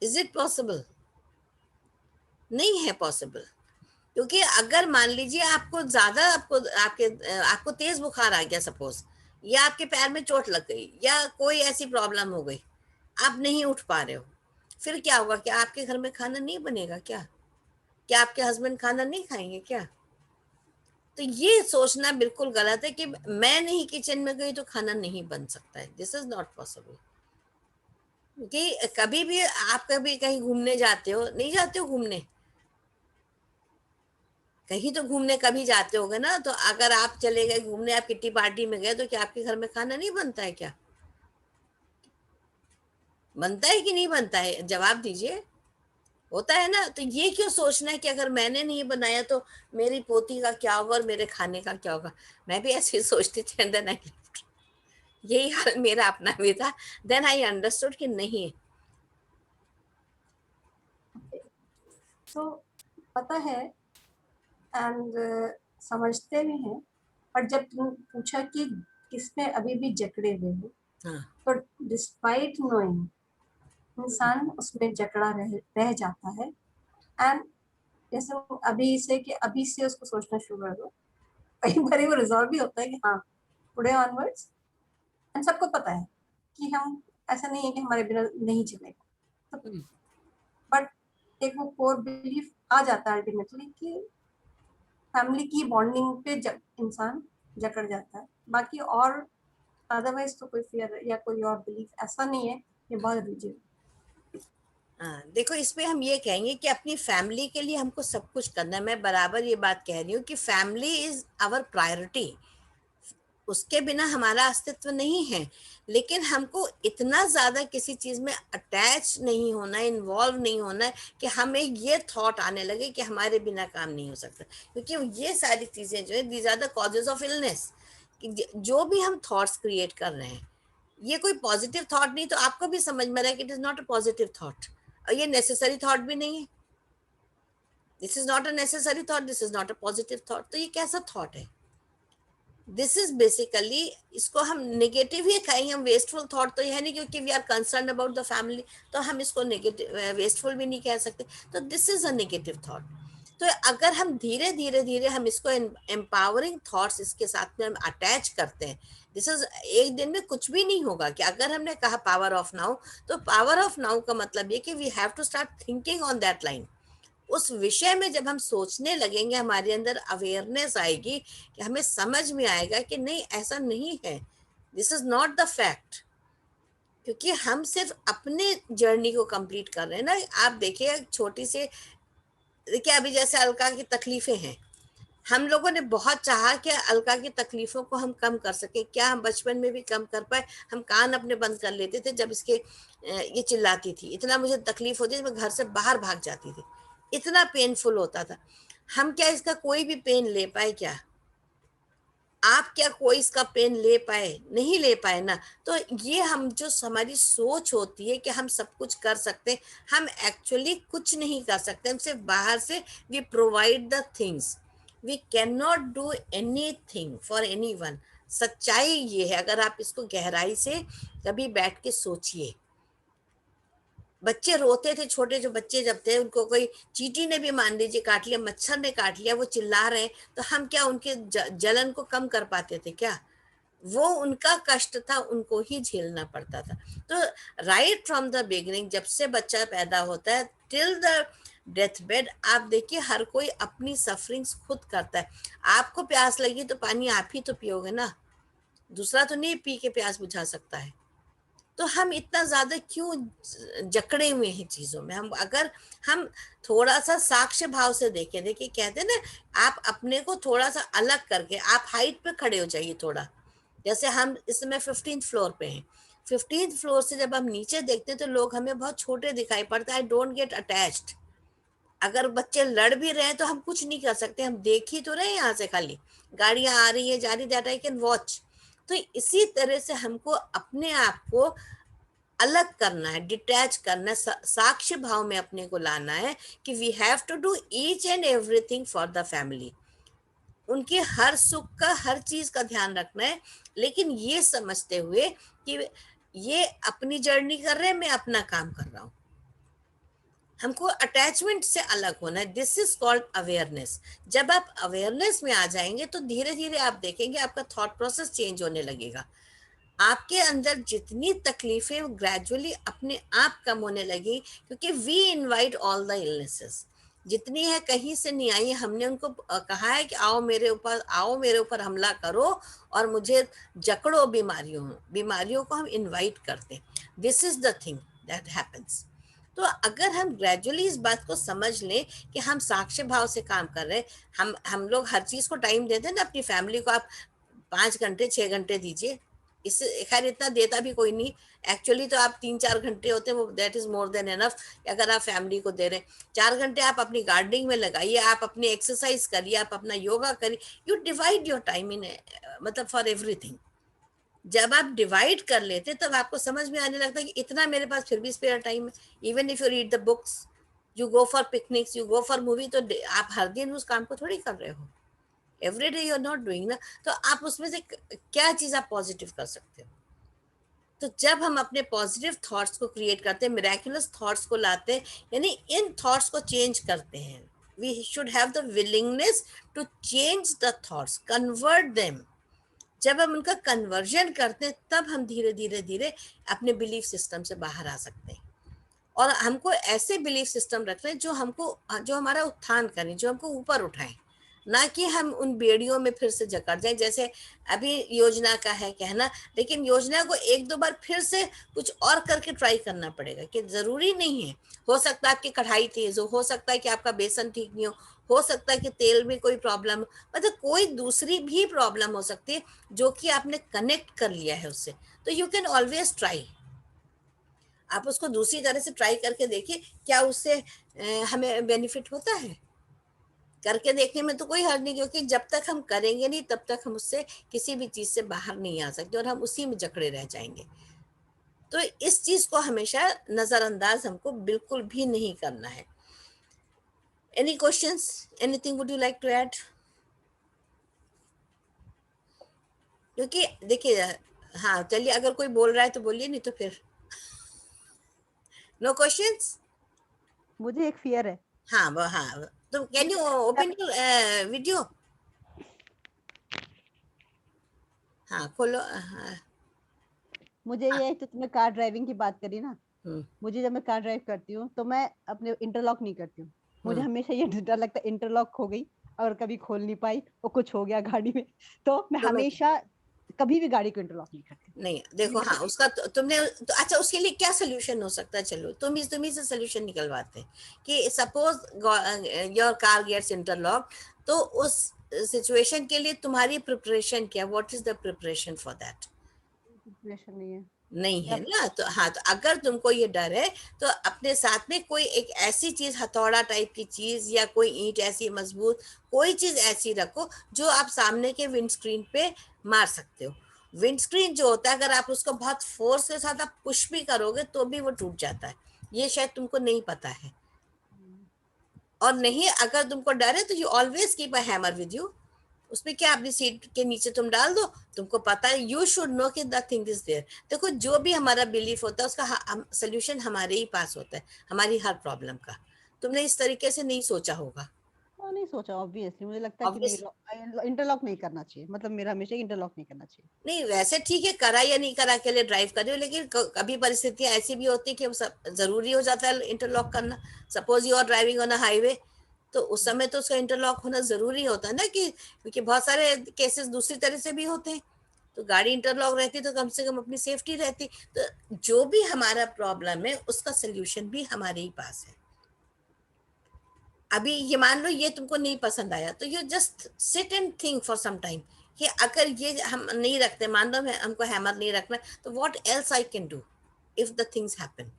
Is it possible? नहीं है पॉसिबल, क्योंकि अगर मान लीजिए आपको ज्यादा आपको तेज बुखार आ गया सपोज, या आपके पैर में चोट लग गई, या कोई ऐसी प्रॉब्लम हो गई, आप नहीं उठ पा रहे हो, फिर क्या होगा? क्या आपके घर में खाना नहीं बनेगा? क्या आपके हस्बैंड खाना नहीं खाएंगे क्या? तो ये सोचना बिल्कुल गलत है कि मैं नहीं किचन में गई तो खाना नहीं बन सकता है। This is not possible. क्योंकि कभी भी आप कभी कहीं घूमने जाते हो, नहीं जाते हो घूमने, कहीं तो घूमने कभी जाते होगे ना, तो अगर आप चले गए घूमने, आप किट्टी पार्टी में गए, तो क्या आपके घर में खाना नहीं बनता है? क्या बनता है कि नहीं बनता है? जवाब दीजिए। होता है ना। तो ये क्यों सोचना है कि अगर मैंने नहीं बनाया तो मेरी पोती का क्या होगा और मेरे खाने का क्या होगा? मैं भी ऐसे ही सोचती थी, एंड देन आई, यही हाल मेरा अपना भी था। देन आई अंडरस्टूड कि नहीं। तो पता है एंड समझते भी हैं, पर जब तुम पूछा कि किसमें अभी भी जकड़े हुए हो, हाँ, तो डिस्पाइट नोइंग इंसान उसमें जकड़ा रह जाता है। एंड जैसे अभी से कि अभी से उसको सोचना शुरू कर दो, कई बार वो रिजॉल्व भी होता है कि हाँ टुडे ऑनवर्ड्स, एंड सबको पता है कि हम ऐसा नहीं है कि हमारे बिना नहीं चलेगा, तो बट एक वो कोर बिलीफ आ जाता है अल्टीमेटली कि फैमिली की बॉन्डिंग पे इंसान जकड़ जाता है। बाकी और अदरवाइज तो कोई फियर या कोई और बिलीफ ऐसा नहीं है, ये बहुत रिजिड। हाँ, देखो इस पे हम ये कहेंगे कि अपनी फैमिली के लिए हमको सब कुछ करना है। मैं बराबर ये बात कह रही हूँ कि फैमिली इज आवर प्रायोरिटी, उसके बिना हमारा अस्तित्व नहीं है। लेकिन हमको इतना ज्यादा किसी चीज में अटैच नहीं होना है, इन्वॉल्व नहीं होना है कि हमें ये थॉट आने लगे कि हमारे बिना काम नहीं हो सकता। क्योंकि ये सारी चीजें जो है, these are the causes of illness. जो भी हम थॉट्स क्रिएट कर रहे हैं, ये कोई पॉजिटिव थॉट नहीं, तो आपको भी समझ में रहा है कि it is not a positive thought, और ये नेसेसरी थॉट भी नहीं है। This is not a necessary thought, this is not a positive thought. तो ये कैसा थॉट है? दिस इज बेसिकली, इसको हम नेगेटिव ही कहेंगे। हम वेस्टफुल थॉट तो है नहीं, क्योंकि we are concern about the family, तो हम इसको नेगेटिव वेस्टफुल भी नहीं कह सकते। तो this is a negative thought. तो अगर हम धीरे धीरे धीरे हम इसको एम्पावरिंग थॉट्स इसके साथ में हम अटैच करते हैं, दिस इज, एक दिन में कुछ भी नहीं होगा। कि अगर हमने कहा पावर ऑफ नाउ, तो पावर ऑफ नाउ का मतलब ये कि we have to start thinking on that line. उस विषय में जब हम सोचने लगेंगे, हमारे अंदर अवेयरनेस आएगी, कि हमें समझ में आएगा कि नहीं, ऐसा नहीं है, this is not the fact. क्योंकि हम सिर्फ अपने जर्नी को कंप्लीट कर रहे हैं ना। आप देखिए, छोटी से देखिए अभी जैसे अलका की तकलीफें हैं, हम लोगों ने बहुत चाहा कि अलका की तकलीफों को हम कम कर सके। क्या हम बचपन में भी कम कर पाए? हम कान अपने बंद कर लेते थे जब इसके ये चिल्लाती थी, इतना मुझे तकलीफ होती थी, मैं घर से बाहर भाग जाती थी, इतना पेनफुल होता था। हम क्या इसका कोई भी पेन ले पाए क्या? आप क्या कोई इसका पेन ले पाए? नहीं ले पाए ना। तो ये हम जो हमारी सोच होती है कि हम सब कुछ कर सकते हैं, हम एक्चुअली कुछ नहीं कर सकते। हम सिर्फ बाहर से we provide the things, we can not do anything for anyone. सच्चाई ये है, अगर आप इसको गहराई से कभी बैठ के सोचिए। बच्चे रोते थे, छोटे जो बच्चे जब थे, उनको कोई चींटी ने भी मान लीजिए काट लिया, मच्छर ने काट लिया, वो चिल्ला रहे हैं, तो हम क्या उनके जलन को कम कर पाते थे क्या? वो उनका कष्ट था, उनको ही झेलना पड़ता था। तो राइट फ्रॉम द बिगिनिंग, जब से बच्चा पैदा होता है टिल द डेथ बेड, आप देखिए हर कोई अपनी सफरिंग्स खुद करता है। आपको प्यास लगी तो पानी आप ही तो पियोगे ना, दूसरा तो नहीं पी के प्यास बुझा सकता है। तो हम इतना ज्यादा क्यों जकड़े हुए हैं चीजों में? अगर हम थोड़ा सा साक्ष्य भाव से देखें, देखिए कहते हैं ना, आप अपने को थोड़ा सा अलग करके आप हाइट पे खड़े हो जाइए थोड़ा। जैसे हम इस समय 15th फ्लोर पे हैं, 15th फ्लोर से जब हम नीचे देखते हैं तो लोग हमें बहुत छोटे दिखाई पड़ते हैं। I don't get attached. अगर बच्चे लड़ भी रहे हैं तो हम कुछ नहीं कर सकते, हम देख ही तो रहे हैं यहाँ से, खाली गाड़ियां आ रही है जा रही, दैट आई कैन वॉच। तो इसी तरह से हमको अपने आप को अलग करना है, डिटैच करना है, साक्ष्य भाव में अपने को लाना है कि we have to do each and everything for the family. उनके हर सुख का, हर चीज का ध्यान रखना है, लेकिन ये समझते हुए कि ये अपनी जर्नी कर रहे हैं, मैं अपना काम कर रहा हूँ। हमको अटैचमेंट से अलग होना है। This is called awareness. जब आप अवेयरनेस में आ जाएंगे तो धीरे धीरे आप देखेंगे आपका थॉट प्रोसेस चेंज होने लगेगा। आपके अंदर जितनी तकलीफें ग्रेजुअली अपने आप कम होने लगी, क्योंकि we invite all the illnesses. जितनी है कहीं से नहीं आई, हमने उनको कहा है कि आओ मेरे ऊपर हमला करो और मुझे जकड़ो बीमारियों को हम इनवाइट करते हैं। This is the thing that happens. तो अगर हम ग्रेजुअली इस बात को समझ लें कि हम साक्ष्य भाव से काम कर रहे हैं, हम लोग हर चीज को टाइम देते हैं ना। अपनी फैमिली को आप 5 घंटे 6 घंटे दीजिए, इससे खैर इतना देता भी कोई नहीं, एक्चुअली तो आप 3-4 घंटे होते हैं, वो that is more than enough. अगर आप फैमिली को दे रहे हैं 4 घंटे, आप अपनी गार्डनिंग में लगाइए, आप अपनी एक्सरसाइज करिए, आप अपना योगा करिए। You divide your time in, मतलब फॉर एवरीथिंग। जब आप डिवाइड कर लेते तब आपको समझ में आने लगता है कि इतना मेरे पास फिर भी स्पेयर टाइम है। Even if you read the books, you go for picnics, you go for movie, तो आप हर दिन उस काम को थोड़ी कर रहे हो, every day you are not doing ना। तो आप उसमें से क्या चीज आप पॉजिटिव कर सकते हो? तो जब हम अपने पॉजिटिव थॉट्स को क्रिएट करते हैं, मिराकुलस थॉट्स को लाते हैं, यानी इन थॉट्स को चेंज करते हैं। We should have the willingness to change the thoughts, convert them. जब हम उनका कन्वर्जन करते हैं तब हम धीरे धीरे धीरे अपने बिलीफ सिस्टम से बाहर आ सकते हैं। और हमको ऐसे बिलीफ सिस्टम रखना है जो हमारा उत्थान करें, जो हमको ऊपर उठाएं, ना कि हम उन बेड़ियों में फिर से जकड़ जाए। जैसे अभी योजना का है कहना, लेकिन योजना को 1-2 बार फिर से कुछ और करके ट्राई करना पड़ेगा। कि जरूरी नहीं है, हो सकता है आपकी कढ़ाई तेज हो सकता है कि आपका बेसन ठीक नहीं हो सकता है कि तेल में कोई प्रॉब्लम, मतलब कोई दूसरी भी प्रॉब्लम हो सकती है जो कि आपने कनेक्ट कर लिया है उससे। तो यू कैन ऑलवेज ट्राई, आप उसको दूसरी तरह से ट्राई करके देखिए, क्या उससे हमें बेनिफिट होता है। करके देखने में तो कोई हर्ज नहीं, क्योंकि जब तक हम करेंगे नहीं तब तक हम उससे किसी भी चीज से बाहर नहीं आ सकते और हम उसी में जकड़े रह जाएंगे। तो इस चीज को हमेशा नजरअंदाज हमको बिल्कुल भी नहीं करना है। Any questions, anything would you like to add? क्योंकि देखिए, हाँ चलिए, अगर कोई बोल रहा है तो बोलिए, नहीं तो फिर नो क्वेश्चंस। मुझे एक फियर है। हाँ, तो can you open your video? हाँ खोलो। हाँ। मुझे ये है, तो तुमने कार ड्राइविंग की बात करी ना, मुझे जब मैं कार ड्राइव करती हूँ तो मैं अपने इंटरलॉक नहीं करती हूँ। मुझे हमेशा ये डर लगता है इंटरलॉक खो गई और कभी खोल नहीं पाई और कुछ हो गया गाड़ी में, तो मैं हमेशा कभी भी गाड़ी को इंटरलॉक नहीं करती। नहीं देखो, हाँ उसका तुमने तो अच्छा, उसके लिए क्या सोल्यूशन हो सकता है? चलो तुम ही से सोल्यूशन निकलवाते हैं कि suppose your car gets interlock, तो उस सिचुएशन के लिए तुम्हारी प्रिपरेशन क्या? What is the preparation for that? Preparation नहीं है। नहीं है ना, तो हाँ, तो अगर तुमको ये डर है तो अपने साथ में कोई एक ऐसी चीज, हथौड़ा टाइप की चीज या कोई ईंट ऐसी मजबूत, कोई चीज ऐसी रखो जो आप सामने के विंडस्क्रीन पे मार सकते हो। विंडस्क्रीन जो होता है, अगर आप उसको बहुत फोर्स के साथ आप पुश भी करोगे तो भी वो टूट जाता है। ये शायद तुमको नहीं पता है। और नहीं, अगर तुमको डर है तो you always keep a hammer with you. उसमें क्या, अपनी सीट के नीचे तुम डाल दो, तुमको पता है, यू शुड नो कि द थिंग इज देयर। देखो, जो भी हमारा बिलीफ होता है उसका सोल्यूशन हमारे ही पास होता है, हमारी हर प्रॉब्लम का। तुमने इस तरीके से नहीं सोचा होगा। नहीं सोचा, ऑब्वियसली मुझे लगता है कि Obvious, नहीं, इंटरलॉक नहीं करना चाहिए, मतलब मेरा हमेशा इंटरलॉक नहीं करना चाहिए। नहीं वैसे ठीक है, करा या नहीं करा के लिए ड्राइव कर रहे हो, लेकिन कभी परिस्थितियां ऐसी भी होती है कि जरूरी हो जाता है इंटरलॉक करना। Suppose you are driving on a highway, तो उस समय तो उसका इंटरलॉक होना जरूरी होता है ना, कि क्योंकि बहुत सारे केसेस दूसरी तरह से भी होते हैं। तो गाड़ी इंटरलॉक रहती तो कम से कम अपनी सेफ्टी रहती। तो जो भी हमारा प्रॉब्लम है उसका सोल्यूशन भी हमारे ही पास है। अभी ये मान लो ये तुमको नहीं पसंद आया, तो you just sit and think for some time कि अगर ये हम नहीं रखते, मान लो हमको हैमर नहीं रखना, तो what else I can do if the things happen,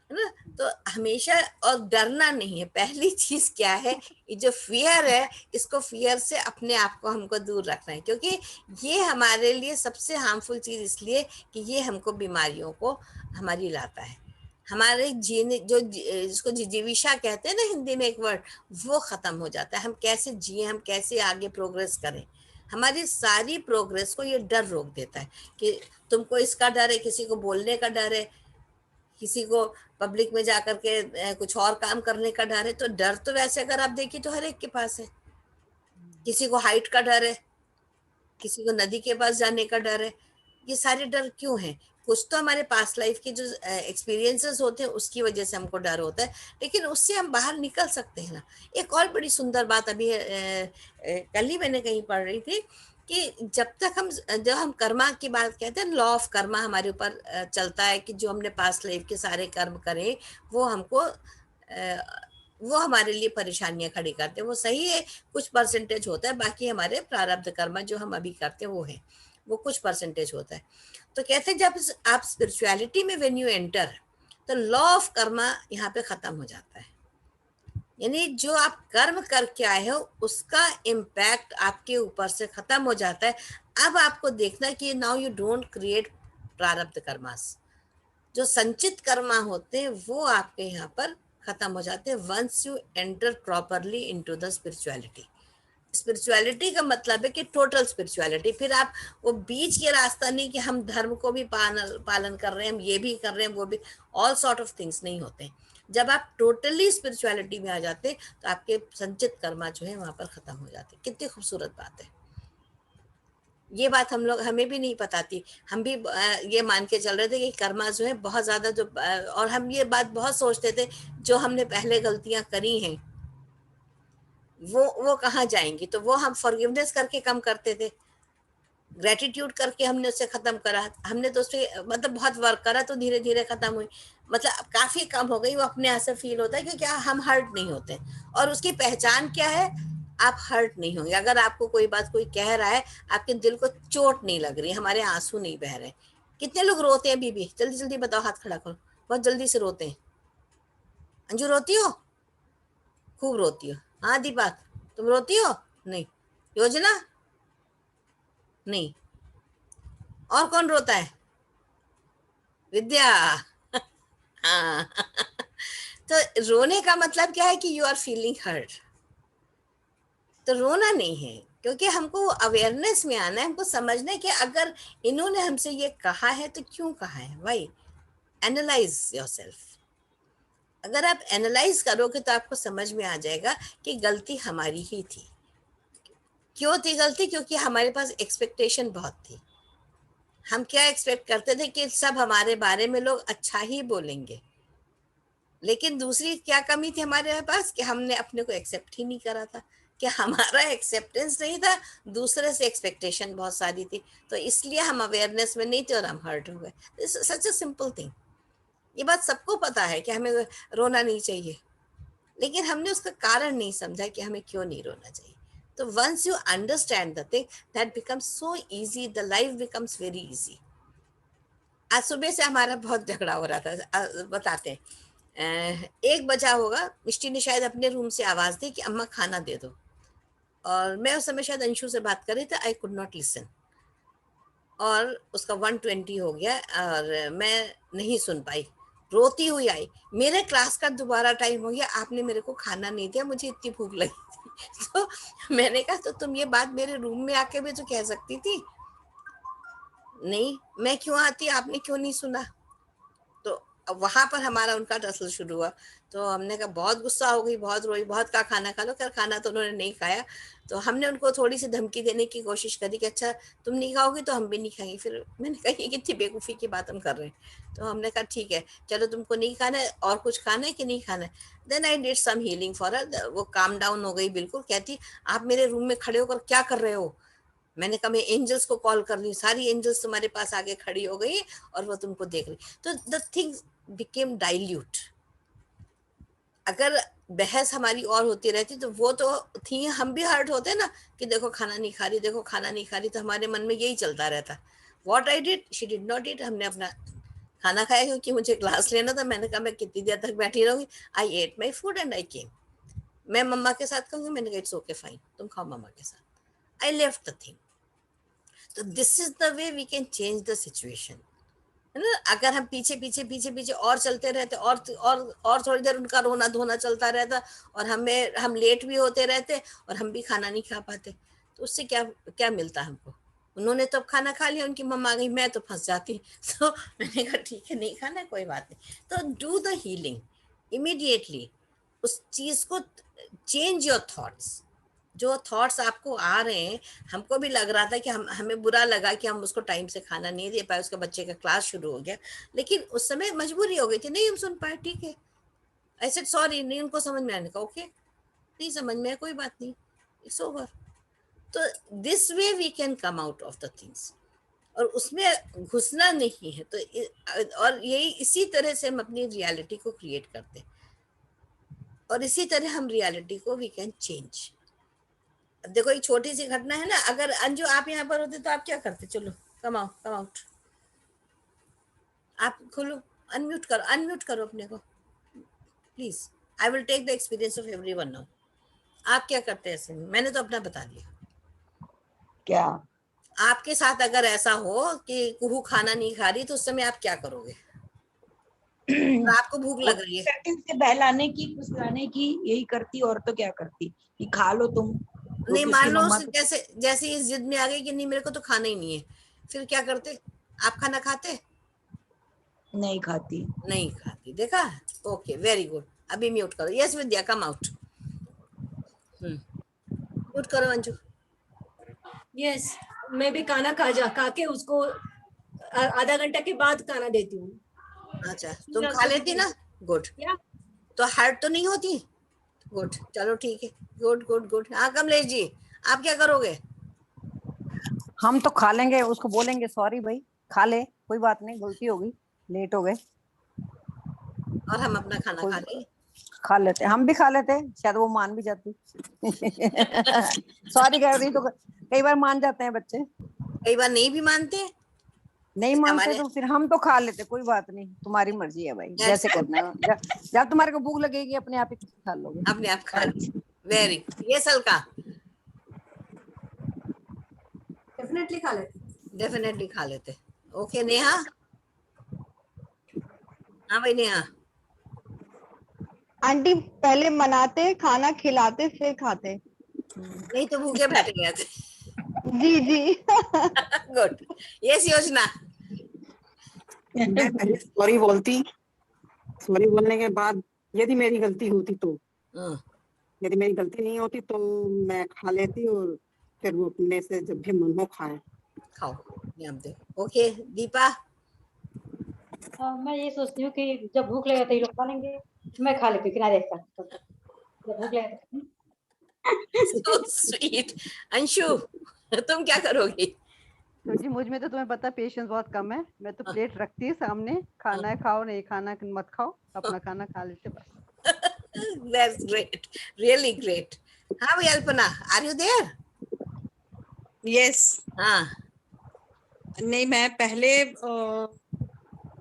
है ना? तो हमेशा, और डरना नहीं है। पहली चीज क्या है, ये जो फियर है, इसको फियर से अपने आप को हमको दूर रखना है, क्योंकि ये हमारे लिए सबसे हार्मफुल चीज इसलिए कि ये हमको बीमारियों को हमारी लाता है। हमारे जीने जो जिसको जिजीविषा कहते हैं ना हिंदी में एक वर्ड, वो खत्म हो जाता है। हम कैसे जिए, हम कैसे आगे प्रोग्रेस करें, हमारी सारी प्रोग्रेस को ये डर रोक देता है। कि तुमको इसका डर है, किसी को बोलने का डर है, किसी को पब्लिक में जाकर के कुछ और काम करने का डर है। तो डर तो वैसे अगर आप देखिए तो हर एक के पास है। किसी को हाइट का डर है, किसी को नदी के पास जाने का डर है। ये सारे डर क्यों हैं? कुछ तो हमारे पास्ट लाइफ के जो एक्सपीरियंसेस होते हैं उसकी वजह से हमको डर होता है, लेकिन उससे हम बाहर निकल सकते हैं ना। एक और बड़ी सुंदर बात अभी कल ही मैंने कहीं पढ़ रही थी कि जब हम कर्मा की बात कहते हैं, लॉ ऑफ कर्मा हमारे ऊपर चलता है कि जो हमने पास्ट लाइफ के सारे कर्म करे वो हमको वो हमारे लिए परेशानियां खड़ी करते हैं। वो सही है, कुछ परसेंटेज होता है, बाकी हमारे प्रारब्ध कर्म जो हम अभी करते हैं वो कुछ परसेंटेज होता है। तो कहते हैं जब आप स्पिरिचुअलिटी में व्हेन यू एंटर, तो लॉ ऑफ कर्मा यहाँ पे खत्म हो जाता है। यानी जो आप कर्म करके आए हो उसका इम्पैक्ट आपके ऊपर से खत्म हो जाता है। अब आपको देखना कि नाउ यू डोंट क्रिएट प्रारब्ध कर्मास। जो संचित कर्मा होते हैं वो आपके यहाँ पर खत्म हो जाते हैं once you enter properly into the spirituality. Spirituality का मतलब है कि टोटल स्पिरिचुअलिटी। फिर आप वो बीच के रास्ता नहीं कि हम धर्म को भी पालन कर रहे हैं, हम ये भी कर रहे हैं, वो भी, ऑल सॉर्ट ऑफ थिंग्स नहीं होते। जब आप टोटली स्पिरिचुअलिटी में आ जाते हैं तो आपके संचित कर्मा जो है वहां पर खत्म हो जाते। कितनी खूबसूरत बात है। ये बात हमें भी नहीं पता थी। हम भी ये मान के चल रहे थे कि कर्मा जो है बहुत ज्यादा जो, और हम ये बात बहुत सोचते थे जो हमने पहले गलतियां करी हैं वो कहाँ जाएंगी। तो वो हम फॉरगिवनेस करके कम करते थे, ग्रेटिट्यूड करके हमने उससे खत्म करा। हमने तो उससे मतलब बहुत वर्क करा तो धीरे धीरे खत्म हुई, मतलब काफी कम हो गई। वो अपने आप से फील होता है क्योंकि हम हर्ट नहीं होते। और उसकी पहचान क्या है, आप हर्ट नहीं होंगे। अगर आपको कोई बात कोई कह रहा है, आपके दिल को चोट नहीं लग रही, हमारे आंसू नहीं बह रहे। कितने लोग रोते हैं बीबी? जल्दी जल्दी बताओ, हाथ खड़ा करो। बहुत जल्दी से रोते हैं। अंजू रोती हो? खूब रोती हो? हाँ दीपा तुम रोती हो? नहीं। योजना? नहीं। और कौन रोता है? विद्या? हाँ। तो रोने का मतलब क्या है कि यू आर फीलिंग हर्ट। तो रोना नहीं है, क्योंकि हमको अवेयरनेस में आना है, हमको समझना है कि अगर इन्होंने हमसे ये कहा है तो क्यों कहा है। Why analyse yourself. अगर आप एनालाइज करोगे तो आपको समझ में आ जाएगा कि गलती हमारी ही थी। क्यों थी गलती? क्योंकि हमारे पास एक्सपेक्टेशन बहुत थी। हम क्या एक्सपेक्ट करते थे कि सब हमारे बारे में लोग अच्छा ही बोलेंगे, लेकिन दूसरी क्या कमी थी हमारे पास कि हमने अपने को एक्सेप्ट ही नहीं करा था कि हमारा एक्सेप्टेंस नहीं था, दूसरे से एक्सपेक्टेशन बहुत सारी थी, तो इसलिए हम अवेयरनेस में नहीं थे और हम हर्ट हो गए। सच अ सिंपल थिंग। ये बात सबको पता है कि हमें रोना नहीं चाहिए, लेकिन हमने उसका कारण नहीं समझा कि हमें क्यों नहीं रोना चाहिए। तो once you understand the thing, that becomes so easy, the life becomes very easy. आज सुबह से हमारा बहुत झगड़ा हो रहा था, बताते हैं। 1 बजा होगा, मिष्टी ने शायद अपने रूम से आवाज दी कि अम्मा खाना दे दो, और मैं उस समय शायद अंशु से बात कर रही थी। आई कुड नॉट लिसन, और उसका 120 हो गया और मैं नहीं सुन पाई, रोती हुई आई। मेरे क्लास का दोबारा टाइम हो गया, आपने मेरे को खाना नहीं दिया, मुझे इतनी भूख लगी थी। तो मैंने कहा तो तुम ये बात मेरे रूम में आके भी तो कह सकती थी। नहीं, मैं क्यों आती, आपने क्यों नहीं सुना? तो वहां पर हमारा उनका टसल शुरू हुआ। तो हमने कहा, बहुत गुस्सा हो गई, बहुत रोई, बहुत कहा खाना खा लो। खैर खाना तो उन्होंने नहीं खाया। तो हमने उनको थोड़ी सी धमकी देने की कोशिश करी कि अच्छा तुम नहीं खाओगी तो हम भी नहीं खाएंगे। फिर मैंने कहा ये कितनी बेवकूफ़ी की बात हम कर रहे हैं। तो हमने कहा ठीक है, चलो तुमको नहीं खाना है, और कुछ खाना है कि नहीं खाना है? Then I did some healing for her. वो काम डाउन हो गई बिल्कुल। कहती आप मेरे रूम में खड़े होकर क्या कर रहे हो? मैंने कहा मैं एंजल्स को कॉल कर रही हूँ, सारी एंजल्स तुम्हारे पास आगे खड़ी हो गई और वो तुमको देख रही। तो द थिंग्स बिकेम डाइल्यूट। अगर बहस हमारी और होती रहती तो वो तो थी, हम भी हर्ट होते ना कि देखो खाना नहीं खा रही, देखो खाना नहीं खा रही, तो हमारे मन में यही चलता रहता। What I did, she did not it. हमने अपना खाना खाया क्योंकि मुझे क्लास लेना था। मैंने कहा मैं कितनी देर तक बैठी रहूंगी। I ate my food and I came. मैं मम्मा के साथ कहूंगी, मैंने कहा इट्स ओके फाइन, तुम खाओ मम्मा के साथ। I left the thing. तो this is the way we can change the situation, है ना। अगर हम पीछे पीछे पीछे पीछे और चलते रहते और थोड़ी देर उनका रोना धोना चलता रहता और हम लेट भी होते रहते और हम भी खाना नहीं खा पाते, तो उससे क्या क्या मिलता हमको? उन्होंने तो अब खाना खा लिया, उनकी मम्मा आ गई, मैं तो फंस जाती। तो मैंने कहा ठीक है, नहीं खाना, कोई बात नहीं। तो डू द हीलिंग इमीडिएटली। उस चीज को चेंज योर थॉट्स। जो थॉट्स आपको आ रहे हैं, हमको भी लग रहा था कि हमें बुरा लगा कि हम उसको टाइम से खाना नहीं दे पाए, उसके बच्चे का क्लास शुरू हो गया, लेकिन उस समय मजबूरी हो गई थी, नहीं हम सुन पाए, ठीक है। आई सेड सॉरी, नहीं उनको समझ में आने का, ओके नहीं समझ में, कोई बात नहीं, इट्स ओवर। तो this way we can come out of the things, और उसमें घुसना नहीं है। तो और यही इसी तरह से हम अपनी रियलिटी को क्रिएट करते हैं, और इसी तरह हम रियलिटी को वी कैन चेंज। देखो एक छोटी सी घटना है ना, अगर अंजू आप यहाँ पर होते तो आप क्या करते? चलो कम आउट, आप खोलो, अनम्यूट करो अपने को please. I will take the experience of everyone now. आप क्या करते हैं ऐसे में? मैंने तो अपना बता दिया। क्या आपके साथ अगर ऐसा हो कि कुहू खाना नहीं खा रही, तो उस समय आप क्या करोगे? तो आपको भूख लग रही है, करती उससे बहलाने की, फुसलाने की, यही करती। और तो क्या करती कि खा लो तुम। तो नहीं उसकी मान लो मम्मा तो जैसे इस जिद में आ गई कि नहीं मेरे को तो खाना ही नहीं है, फिर क्या करते? आप खाना खाते? नहीं खाती। नहीं खाती, देखा। Okay very good. अभी म्यूट करो। यस विद्या, कम आउट। म्यूट करो अंजू। यस, मैं भी खाना खा के उसको आधा घंटा के बाद खाना देती हूँ। अच्छा तुम खा लेती ना, गुड। या तो हर्ट तो नहीं होती? गुड, चलो ठीक है, गुड गुड गुड। हाँ कमलेश जी, आप क्या करोगे? हम तो खा लेंगे, उसको बोलेंगे सॉरी भाई खा ले, कोई बात नहीं, गलती हो गई, लेट हो गए, और हम अपना खाना खा लेंगे। खा लेते, हम भी खा लेते, शायद वो मान भी जाती। सॉरी कह रही तो कई बार मान जाते हैं बच्चे, कई बार नहीं भी मानते। नहीं मानते तो फिर हम तो खा लेते, कोई बात नहीं, तुम्हारी मर्जी है भाई, जैसे करना है। जब तुम्हारे को भूख लगेगी अपने आप ही खा लोगे, अपने आप खा लो। वेरी, ये सलका डेफिनेटली खा लेती। डेफिनेटली खा लेते। ओके नेहा। हाँ भाई नेहा। आंटी पहले मनाते, खाना खिलाते, फिर खाते। नहीं तो भूखे बैठ गए थे। जी जी। गुड, यस योजना। मैं पहले सॉरी बोलती, सॉरी बोलने के बाद यदि मेरी गलती होती तो, यदि मेरी गलती नहीं होती तो मैं खा लेती, और फिर वो अपने से जब भी मन हो खाए। खाओ, नियम दे। ओके दीपा। मैं ये सोचती हूँ कि जब भूख लगे तो ये लोग खा लेंगे, मैं खा लेती हूँ किनारे से, जब भूख लगे तो। So sweet. अंशु, तुम क्या करोगी? तो जी मुझ में तो तुम्हें पता पेशेंस बहुत कम है। मैं तो प्लेट रखती है सामने, खाना है खाओ, नहीं खाना मत खाओ, अपना खाना खा लेते बस। That's great. Really great. हाँ भाई Alpana, are you there? Yes हाँ नहीं मैं पहले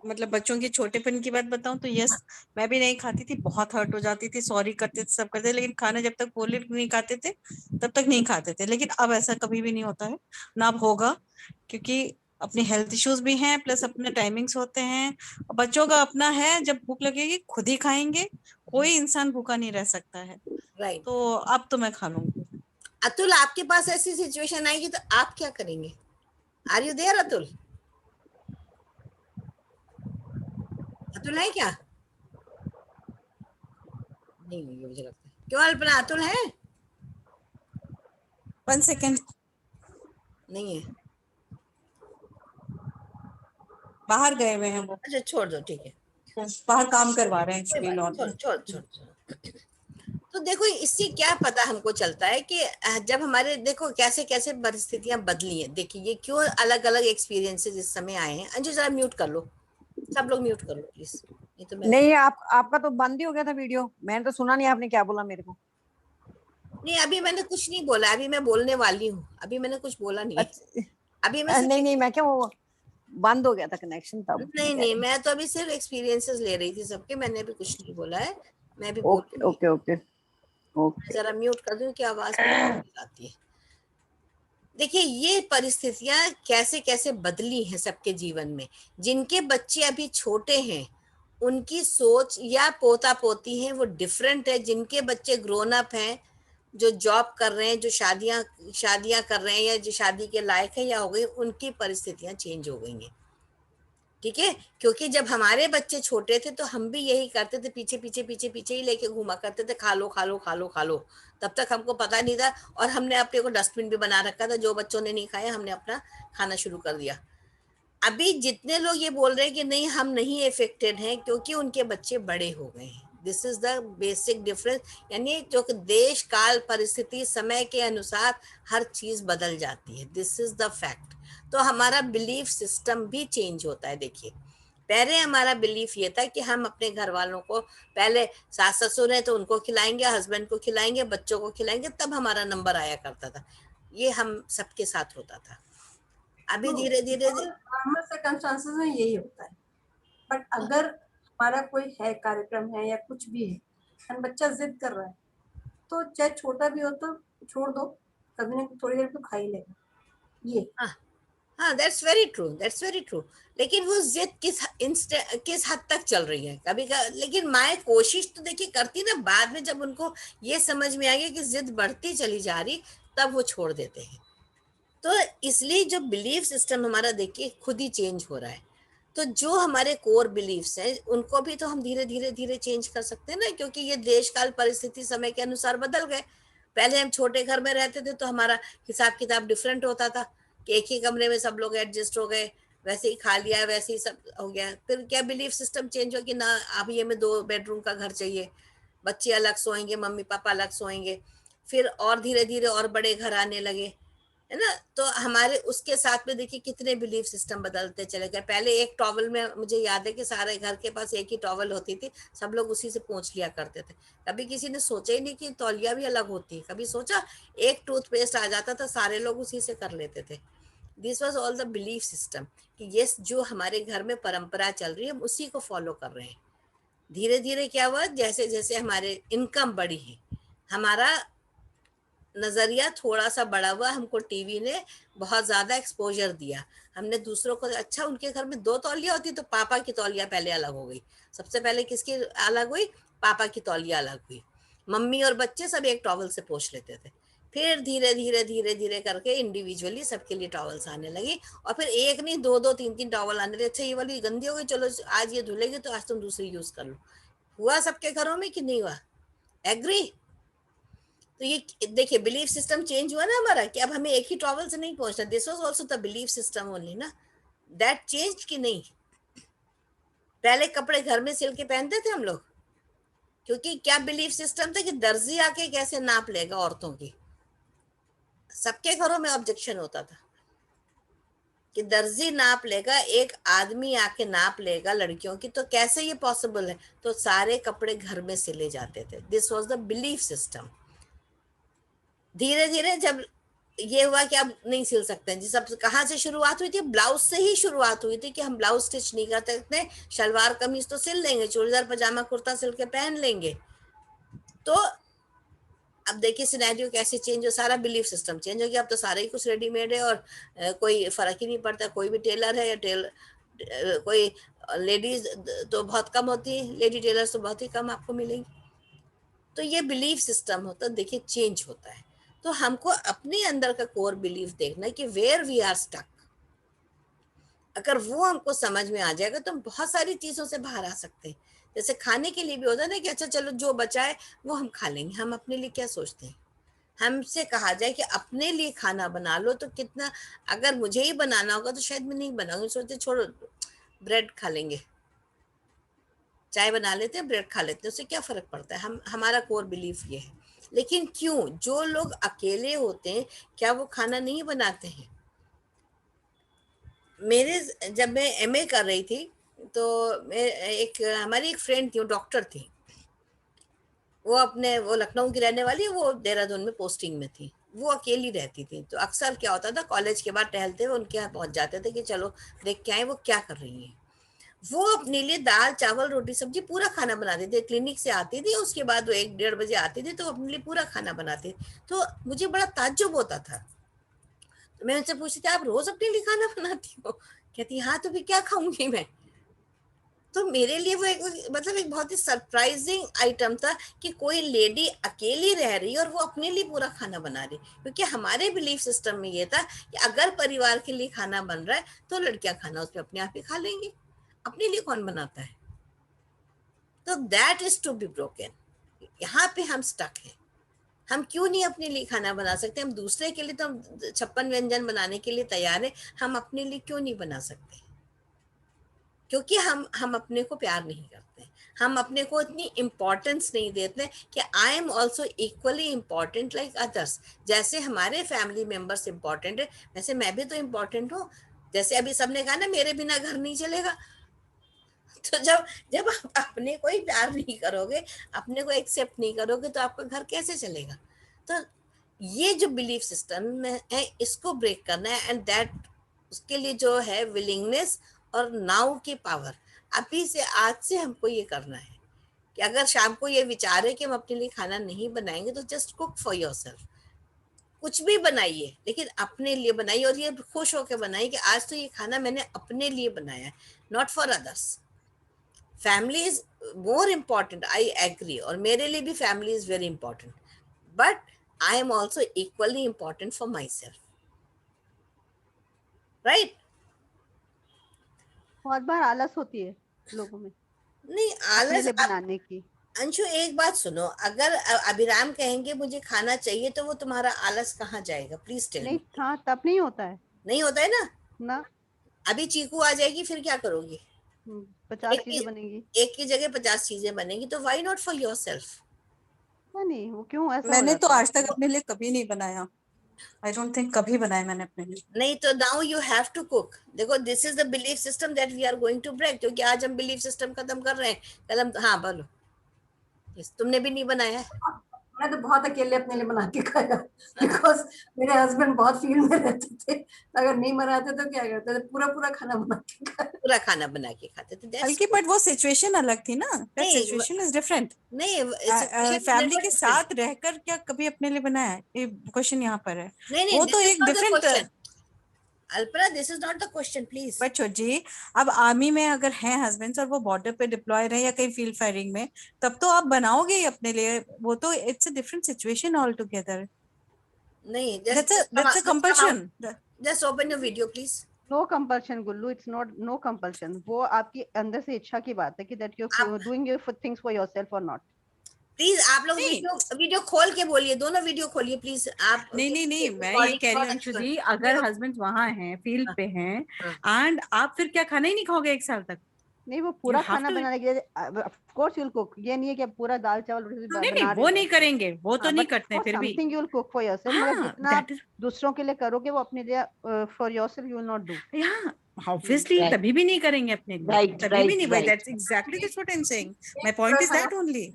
मतलब बच्चों के छोटेपन की बात बताऊं तो यस मैं भी नहीं खाती थी, बहुत हर्ट हो जाती थी, सॉरी करते थे, सब करते थे, लेकिन खाना जब तक बोले नहीं खाते थे तब तक नहीं खाते थे। लेकिन अब ऐसा कभी भी नहीं होता है, ना अब होगा, क्योंकि अपने हेल्थ इश्यूज भी हैं, प्लस अपने टाइमिंग्स होते हैं, और बच्चों का अपना है, जब भूख लगेगी खुद ही खाएंगे, कोई इंसान भूखा नहीं रह सकता है। राइट। तो अब तो मैं खा लूंगी। अतुल, आपके पास ऐसी सिचुएशन आएगी तो आप क्या करेंगे? Are you there Atul? Atul है क्या? नहीं नहीं मुझे लगता है। क्यों अल्पना, अतुल है? 1 सेकेंड, नहीं है। बाहर गए हुए हैं वो, अच्छा छोड़ दो, ठीक है, बाहर काम करवा रहे हैं कोई एक्चुअली बात नहीं, लॉन छोड़ छोड़ छोड़ छोड़। तो देखो इससे क्या पता हमको चलता है कि जब हमारे देखो कैसे कैसे परिस्थितियां बदली हैं। देखिए ये क्यों अलग अलग एक्सपीरियंसेस इस समय आए हैं। अंजू जरा म्यूट कर लो, सब लोग म्यूट कर लो प्लीज। नहीं तो मैं नहीं आपका तो बंद ही हो गया था वीडियो, मैंने तो सुना नहीं आपने क्या बोला मेरे को। नहीं, अभी मैंने कुछ नहीं बोला, अभी मैं बोलने वाली हूँ, अभी मैंने कुछ बोला नहीं है। अच्छा अभी मैं नहीं नहीं मैं क्या वो बंद हो गया था कनेक्शन तब। नहीं नहीं, मैं तो अभी सिर्फ एक्सपीरियंसेस ले रही थी सबके, मैंने अभी कुछ नहीं बोला है, मैं भी ओके बोलूंगी। Okay okay okay. जरा म्यूट कर दूं कि आवाज आती है। देखिए ये परिस्थितियां कैसे कैसे बदली हैं सबके जीवन में। जिनके बच्चे अभी छोटे हैं उनकी सोच या पोता पोती है वो डिफरेंट है। जिनके बच्चे ग्रोन अप हैं, जो जॉब कर रहे हैं, जो शादियां शादियां कर रहे हैं या जो शादी के लायक है या हो गई, उनकी परिस्थितियां चेंज हो गई हैं। ठीक है, क्योंकि जब हमारे बच्चे छोटे थे तो हम भी यही करते थे, पीछे पीछे पीछे पीछे ही लेके घुमा करते थे, खा लो खा लो खा लो खा लो। तब तक हमको पता नहीं था, और हमने अपने को डस्टबिन भी बना रखा था, जो बच्चों ने नहीं खाया हमने अपना खाना शुरू कर दिया। अभी जितने लोग ये बोल रहे हैं कि नहीं हम नहीं इफेक्टेड हैं, क्योंकि उनके बच्चे बड़े हो गए हैं। This is the basic difference. यानी जो देश काल परिस्थिति समय के अनुसार हर चीज बदल जाती है, दिस इज द फैक्ट। तो हमारा बिलीफ सिस्टम भी चेंज होता है। देखिए पहले हमारा बिलीफ ये था कि हम अपने घर वालों को, पहले सास ससुर है तो उनको खिलाएंगे, हस्बैंड को खिलाएंगे, बच्चों को खिलाएंगे, तब हमारा नंबर आया करता था। ये हम सबके साथ होता था। अभी धीरे धीरे नॉर्मल सर्कमस्टांसेस में यही होता है। बट अगर हमारा कोई है कार्यक्रम है या कुछ भी है और बच्चा जिद कर रहा है तो चाहे छोटा भी हो तो छोड़ दो, कभी ना थोड़ी देर तो खा ही लेगा ये। हाँ that's very true, that's very true. लेकिन वो जिद किस हद तक चल रही है कभी का। लेकिन माँ कोशिश तो देखिए करती ना, बाद में जब उनको ये समझ में आ गया कि जिद बढ़ती चली जा रही तब वो छोड़ देते हैं। तो इसलिए जो बिलीफ सिस्टम हमारा देखिए खुद ही चेंज हो रहा है। तो जो हमारे कोर बिलीफ्स हैं उनको भी तो हम धीरे धीरे धीरे चेंज कर सकते हैं ना, क्योंकि ये देश काल परिस्थिति समय के अनुसार बदल गए। पहले हम छोटे घर में रहते थे तो हमारा हिसाब किताब डिफरेंट होता था कि एक ही कमरे में सब लोग एडजस्ट हो गए, वैसे ही खा लिया, वैसे ही सब हो गया। फिर क्या बिलीफ सिस्टम चेंज हो कि ना अब ये में 2 बेडरूम का घर चाहिए, बच्चे अलग सोएंगे, मम्मी पापा अलग सोएंगे। फिर और धीरे धीरे और बड़े घर आने लगे, है ना। तो हमारे उसके साथ में देखिए कितने बिलीफ सिस्टम बदलते चले गए। पहले एक टॉवल में, मुझे याद है कि सारे घर के पास एक ही टॉवल होती थी, सब लोग उसी से पोंछ लिया करते थे। कभी किसी ने सोचा ही नहीं कि तौलिया भी अलग होती है। कभी सोचा एक टूथपेस्ट आ जाता था, सारे लोग उसी से कर लेते थे। This was all the belief system कि ये जो हमारे घर में परंपरा चल रही है हम उसी को फॉलो कर रहे हैं। धीरे धीरे क्या हुआ, जैसे जैसे हमारे इनकम बढ़ी है, हमारा नजरिया थोड़ा सा बड़ा हुआ, हमको टीवी ने बहुत ज्यादा एक्सपोजर दिया। हमने दूसरों को, अच्छा उनके घर में 2 तौलिया होती तो पापा की तौलिया पहले अलग हो गई। सबसे पहले किसकी अलग हुई? पापा की तौलिया अलग हुई। मम्मी और बच्चे सब एक टॉवल से पोंछ लेते थे। फिर धीरे धीरे धीरे धीरे करके इंडिविजुअली सबके लिए टॉवल्स आने लगी, और फिर एक नहीं 2-2 3-3 टॉवल आने लगे। अच्छा ये वाली गंदी हो गई, चलो आज ये धुलेगी तो आज तुम दूसरी यूज कर लो। हुआ सबके घरों में कि नहीं हुआ? एग्री? तो ये देखिए बिलीफ सिस्टम चेंज हुआ ना हमारा, कि अब हमें एक ही टॉवल से नहीं पहुंचना। This was also the belief system only ना, दैट चेंज कि नहीं। पहले कपड़े घर में सिल के पहनते थे हम लोग, क्योंकि क्या बिलीफ सिस्टम था कि दर्जी आके कैसे नाप लेगा औरतों की, सबके घरों में ऑब्जेक्शन होता था कि दर्जी नाप लेगा, एक आदमी आके नाप लेगा लड़कियों की, तो कैसे ये पॉसिबल है? तो सारे कपड़े घर में सिले जाते थे। This was the belief system. धीरे धीरे जब ये हुआ कि अब नहीं सिल सकते हैं जी, सब कहाँ से शुरुआत हुई थी? ब्लाउज से ही शुरुआत हुई थी कि हम ब्लाउज स्टिच नहीं कर सकते, शलवार कमीज तो सिल लेंगे, चूड़ीदार पजामा कुर्ता सिल के पहन लेंगे। तो अब देखिए सिनेरियो कैसे चेंज हो, सारा बिलीफ सिस्टम चेंज हो गया। अब तो सारा ही कुछ रेडीमेड है और कोई फर्क ही नहीं पड़ता, कोई भी टेलर है या कोई लेडीज तो बहुत कम होती है, लेडी टेलर्स तो बहुत ही कम आपको मिलेंगी। तो ये बिलीफ सिस्टम होता है, देखिए चेंज होता है। तो हमको अपने अंदर का कोर बिलीफ देखना है कि वेयर वी आर स्टक। अगर वो हमको समझ में आ जाएगा तो हम बहुत सारी चीजों से बाहर आ सकते हैं। जैसे खाने के लिए भी होता है ना कि अच्छा चलो जो बचा है वो हम खा लेंगे, हम अपने लिए क्या सोचते हैं? हमसे कहा जाए कि अपने लिए खाना बना लो तो कितना, अगर मुझे ही बनाना होगा तो शायद मैं नहीं बनाऊंगी, सोचते छोड़ो ब्रेड खा लेंगे, चाय बना लेते हैं, ब्रेड खा लेते हैं, उससे क्या फर्क पड़ता है? हमारा कोर बिलीफ ये है। लेकिन क्यों जो लोग अकेले होते हैं क्या वो खाना नहीं बनाते हैं? मेरे जब मैं एमए कर रही थी तो हमारी एक फ्रेंड थी, वो डॉक्टर थी, वो लखनऊ की रहने वाली है, वो देहरादून में पोस्टिंग में थी। वो अकेली रहती थी, तो अक्सर क्या होता था कॉलेज के बाद टहलते हुए उनके यहाँ पहुंच जाते थे कि चलो देख के आए वो क्या कर रही है। वो अपने लिए दाल चावल रोटी सब्जी पूरा खाना बनाती थी। क्लिनिक से आती थी, उसके बाद वो 1-1:30 बजे आती थी, तो अपने लिए पूरा खाना बनाती थी। तो मुझे बड़ा ताज्जुब होता था, तो मैं उनसे पूछती थी आप रोज अपने लिए खाना बनाती हो? कहती हाँ, तो फिर क्या खाऊंगी मैं? तो मेरे लिए वो एक बहुत ही सरप्राइजिंग आइटम था कि कोई लेडी अकेली रह रही है और वो अपने लिए पूरा खाना बना रही। क्योंकि हमारे बिलीफ सिस्टम में ये था कि अगर परिवार के लिए खाना बन रहा है तो लड़कियां खाना उसमें अपने आप ही खा लेंगी, अपने लिए कौन बनाता है? तो that is to be broken. यहाँ पे हम स्टक हैं। हम क्यों नहीं अपने लिए खाना बना सकते? हम दूसरे के लिए तो हम 56 व्यंजन बनाने के लिए तैयार है, हम अपने लिए क्यों नहीं बना सकते? क्योंकि हम अपने को प्यार नहीं करते, हम अपने को इतनी इम्पोर्टेंस नहीं देते कि आई am also equally important like others. जैसे हमारे फैमिली मेंबर्स इम्पोर्टेंट है वैसे मैं भी तो इम्पोर्टेंट हूँ। जैसे अभी सबने कहा ना मेरे बिना घर नहीं चलेगा, तो जब आप अपने को ही प्यार नहीं करोगे, अपने को एक्सेप्ट नहीं करोगे, तो आपका घर कैसे चलेगा? तो ये जो बिलीफ सिस्टम है इसको ब्रेक करना है, एंड दैट उसके लिए जो है विलिंगनेस और नाउ की पावर। अभी से आज से हमको ये करना है कि अगर शाम को ये विचार है कि हम अपने लिए खाना नहीं बनाएंगे तो जस्ट कुक फॉर योरसेल्फ। कुछ भी बनाइए लेकिन अपने लिए बनाइए, और ये खुश होकर बनाइए कि आज तो ये खाना मैंने अपने लिए बनाया है, not for others. Family is more important, I agree, और मेरे लिए भी family is very important, but I am also equally important for myself, right? बहुत बार आलस होती है लोगों में नहीं अपने आलस लिए बनाने की। अंशु एक बात सुनो, अगर अभिराम कहेंगे मुझे खाना चाहिए तो वो तुम्हारा आलस कहाँ जाएगा? प्लीज टेल नहीं मी। हाँ, तब नहीं होता है नहीं होता है ना? ना। अभी चीकू आ जाएगी फिर क्या करोगी? 50 चीजें बनेगी। एक की जगह 50 चीजें बनेगी, तो व्हाई नॉट फॉर योरसेल्फ? नहीं, वो क्यों ऐसा हो मैंने तो जाता है? आज तक अपने लिए कभी नहीं बनाया, आई डोंट थिंक कभी बनाया मैंने अपने लिए। नहीं तो now you have to cook. देखो this is the belief system that we are going to break, क्योंकि आज हम बिलीफ सिस्टम खत्म कर रहे हैं, कल हम, हाँ बोलो। Yes, तुमने भी नहीं बनाया है? मैं तो बहुत अकेले अपने लिए बना के खाया, बिकॉज मेरे हस्बैंड बहुत फील्ड में रहते थे, अगर नहीं बनाते तो क्या करते थे, पूरा पूरा खाना बना के खाया। पूरा खाना बना के खाते थे। That's हल्की, good. बट वो सिचुएशन अलग थी ना, दैट नहीं, सिचुएशन इज डिफरेंट। नहीं situation फैमिली never के different. साथ रहकर क्या कभी अपने लिए बनाया है? ये क्वेश्चन यहाँ पर है। नहीं वो this तो is एक not the different. question. Alpana this is not the question please. बच्चों जी, अब आर्मी में अगर हैं हस्बैंड्स और वो बॉर्डर पे डिप्लॉय रहे या कहीं फील्ड फायरिंग में, तब तो आप बनाओगे ही अपने लिए। वो तो it's a different situation all together. नहीं that's a compulsion. Just open your video please. No compulsion Gullu, it's not no compulsion. वो आपकी अंदर से इच्छा की बात है कि that you are doing your things for yourself और नॉट। प्लीज आप लोग वीडियो खोल के बोलिए, दोनों वीडियो खोलिए प्लीज। आप नहीं मैं ये कह रही हूँ अंशु जी, अगर हस्बैंड वहां हैं, फील्ड पे हैं, एंड आप फिर क्या खाना ही नहीं खाओगे 1 साल तक? नहीं वो पूरा You have खाना to- बनाने के लिए of course you will cook, ये नहीं है कि आप पूरा दाल चावल रोटी नहीं बना नहीं रहे वो हो नहीं बैठ के। करेंगे, वो तो हाँ, नहीं but करते for फिर भी। something you will cook for yourself, मगर हाँ, जितना आप that is दूसरों के लिए करोगे वो अपने लिए for yourself you will not do. yeah, obviously Right. तभी भी नहीं करेंगे अपने लिए, Right, तभी भी right, नहीं भाई, right. that's exactly that's what I'm saying. My point is that only.